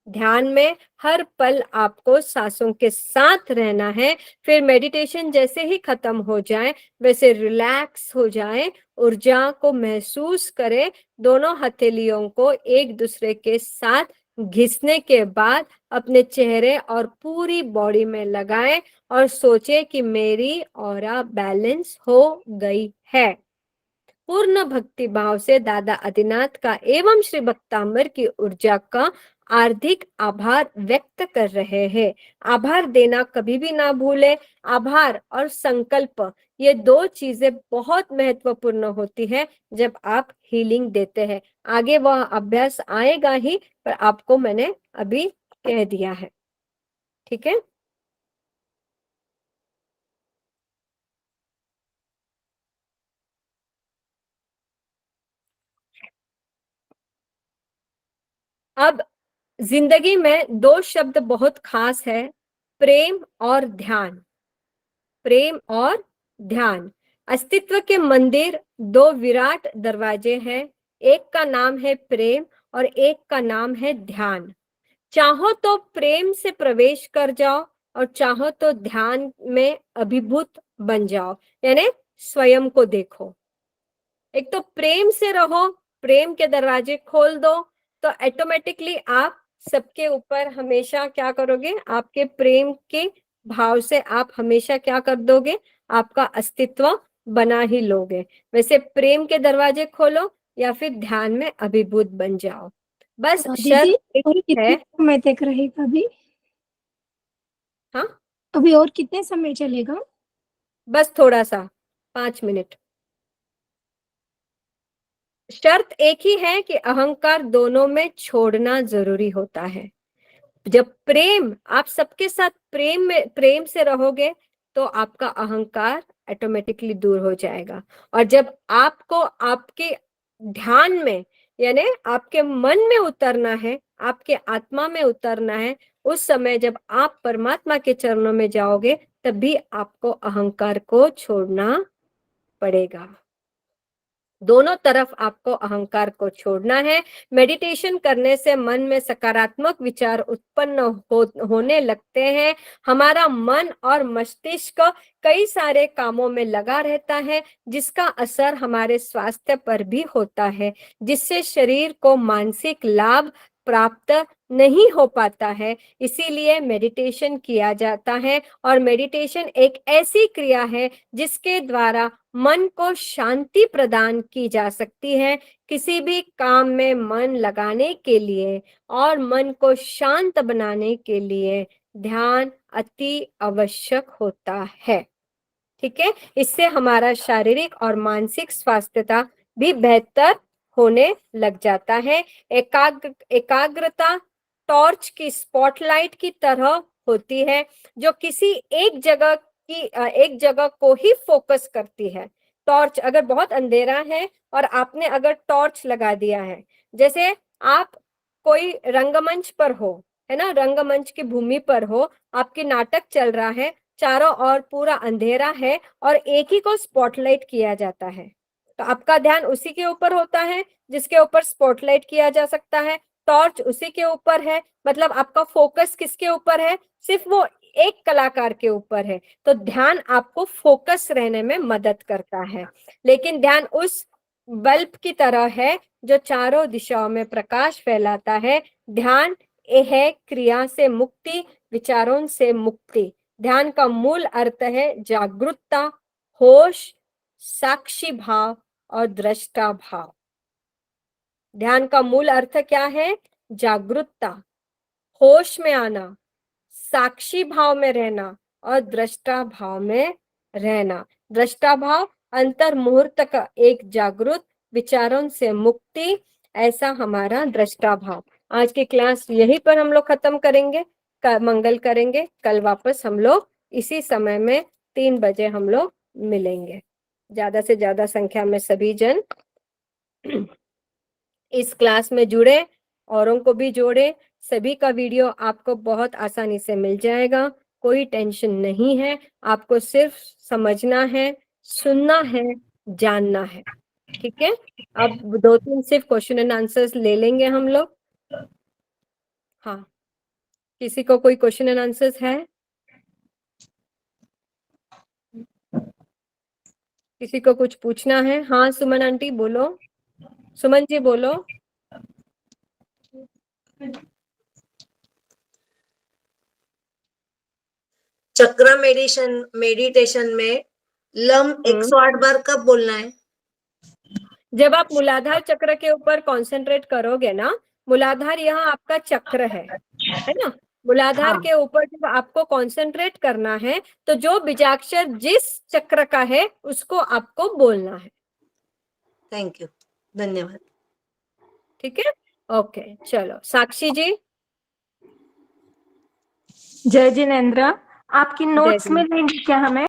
ध्यान में हर पल आपको सांसों के साथ रहना है। फिर मेडिटेशन जैसे ही खत्म हो जाए वैसे रिलैक्स हो जाए, ऊर्जा को महसूस करें, दोनों हथेलियों को एक दूसरे के साथ घिसने के बाद अपने चेहरे और पूरी बॉडी में लगाएं और सोचे कि मेरी ऑरा बैलेंस हो गई है। पूर्ण भक्ति भाव से दादा आदिनाथ का एवं श्री भक्तांबर की ऊर्जा का हार्दिक आभार व्यक्त कर रहे हैं। आभार देना कभी भी ना भूले। आभार और संकल्प, ये 2 चीजें बहुत महत्वपूर्ण होती है जब आप हीलिंग देते हैं। आगे वह अभ्यास आएगा ही, पर आपको मैंने अभी कह दिया है, ठीक है। अब जिंदगी में 2 शब्द बहुत खास है, प्रेम और ध्यान। प्रेम और ध्यान। अस्तित्व के मंदिर 2 विराट दरवाजे हैं, एक का नाम है प्रेम और एक का नाम है ध्यान। चाहो तो प्रेम से प्रवेश कर जाओ और चाहो तो ध्यान में अभिभूत बन जाओ, यानी स्वयं को देखो। एक तो प्रेम से रहो, प्रेम के दरवाजे खोल दो, तो ऑटोमेटिकली आप सबके ऊपर हमेशा क्या करोगे, आपके प्रेम के भाव से आप हमेशा क्या कर दोगे, आपका अस्तित्व बना ही लोगे। वैसे प्रेम के दरवाजे खोलो या फिर ध्यान में अभिभूत बन जाओ। बस दीदी, शर्त और एक कितने है। समय तक रहेगा अभी? हाँ, अभी और कितने समय चलेगा? बस थोड़ा सा, 5 मिनट। शर्त एक ही है कि अहंकार दोनों में छोड़ना जरूरी होता है। जब प्रेम, आप सबके साथ प्रेम से रहोगे तो आपका अहंकार ऑटोमेटिकली दूर हो जाएगा। और जब आपको आपके ध्यान में, यानी आपके मन में उतरना है, आपके आत्मा में उतरना है, उस समय जब आप परमात्मा के चरणों में जाओगे तब भी आपको अहंकार को छोड़ना पड़ेगा। दोनों तरफ आपको अहंकार को छोड़ना है। मेडिटेशन करने से मन में सकारात्मक विचार उत्पन्न होने लगते हैं। हमारा मन और मस्तिष्क कई सारे कामों में लगा रहता है, जिसका असर हमारे स्वास्थ्य पर भी होता है, जिससे शरीर को मानसिक लाभ प्राप्त नहीं हो पाता है, इसीलिए मेडिटेशन किया जाता है। और मेडिटेशन एक ऐसी क्रिया है जिसके द्वारा मन को शांति प्रदान की जा सकती है। किसी भी काम में मन लगाने के लिए और मन को शांत बनाने के लिए ध्यान अति आवश्यक होता है। ठीक है, इससे हमारा शारीरिक और मानसिक स्वास्थ्यता भी बेहतर होने लग जाता है। एकाग्रता टॉर्च की स्पॉटलाइट की तरह होती है, जो किसी एक जगह को ही फोकस करती है। टॉर्च अगर बहुत अंधेरा है और आपने अगर टॉर्च लगा दिया है, जैसे आप कोई रंगमंच पर हो, है ना, रंगमंच की भूमि पर हो, आपकी नाटक चल रहा है, चारों ओर पूरा अंधेरा है और एक ही को स्पॉटलाइट किया जाता है, तो आपका ध्यान उसी के ऊपर होता है जिसके ऊपर स्पॉटलाइट किया जा सकता है। टॉर्च उसी के ऊपर है, मतलब आपका फोकस किसके ऊपर है? सिर्फ वो एक कलाकार के ऊपर है। तो ध्यान आपको फोकस रहने में मदद करता है। लेकिन ध्यान उस बल्ब की तरह है जो चारों दिशाओं में प्रकाश फैलाता है। ध्यान है क्रिया से मुक्ति, विचारों से मुक्ति। ध्यान का मूल अर्थ है जागरूकता, होश, साक्षी भाव और दृष्टा भाव। ध्यान का मूल अर्थ क्या है? जागरूकता, होश में आना, साक्षी भाव में रहना और दृष्टा भाव में रहना। दृष्टा भाव अंतर मुहूर्त का एक जागरूक, विचारों से मुक्ति, ऐसा हमारा दृष्टा भाव। आज की क्लास यहीं पर हम लोग खत्म करेंगे, मंगल करेंगे। कल वापस हम लोग इसी समय में 3 बजे हम लोग मिलेंगे। ज्यादा से ज्यादा संख्या में सभी जन इस क्लास में जुड़े, औरों को भी जोड़े। सभी का वीडियो आपको बहुत आसानी से मिल जाएगा, कोई टेंशन नहीं है। आपको सिर्फ समझना है, सुनना है, जानना है। ठीक है, अब 2-3 सिर्फ क्वेश्चन एंड आंसर्स ले लेंगे हम लोग। हाँ, किसी को कोई क्वेश्चन एंड आंसर्स है? किसी को कुछ पूछना है? हाँ सुमन आंटी बोलो, सुमन जी बोलो। चक्र मेडिटेशन में लम 108 बार कब बोलना है? जब आप मूलाधार चक्र के ऊपर कंसंट्रेट करोगे ना, मूलाधार यहाँ आपका चक्र है ना, मूलाधार हाँ। के ऊपर जब आपको कंसंट्रेट करना है तो जो बीजाक्षर जिस चक्र का है उसको आपको बोलना है। थैंक यू, धन्यवाद। ठीक है, ओके, चलो साक्षी जी। जय जिनेन्द्र, आपकी नोट्स जय में लेंगे क्या हमें?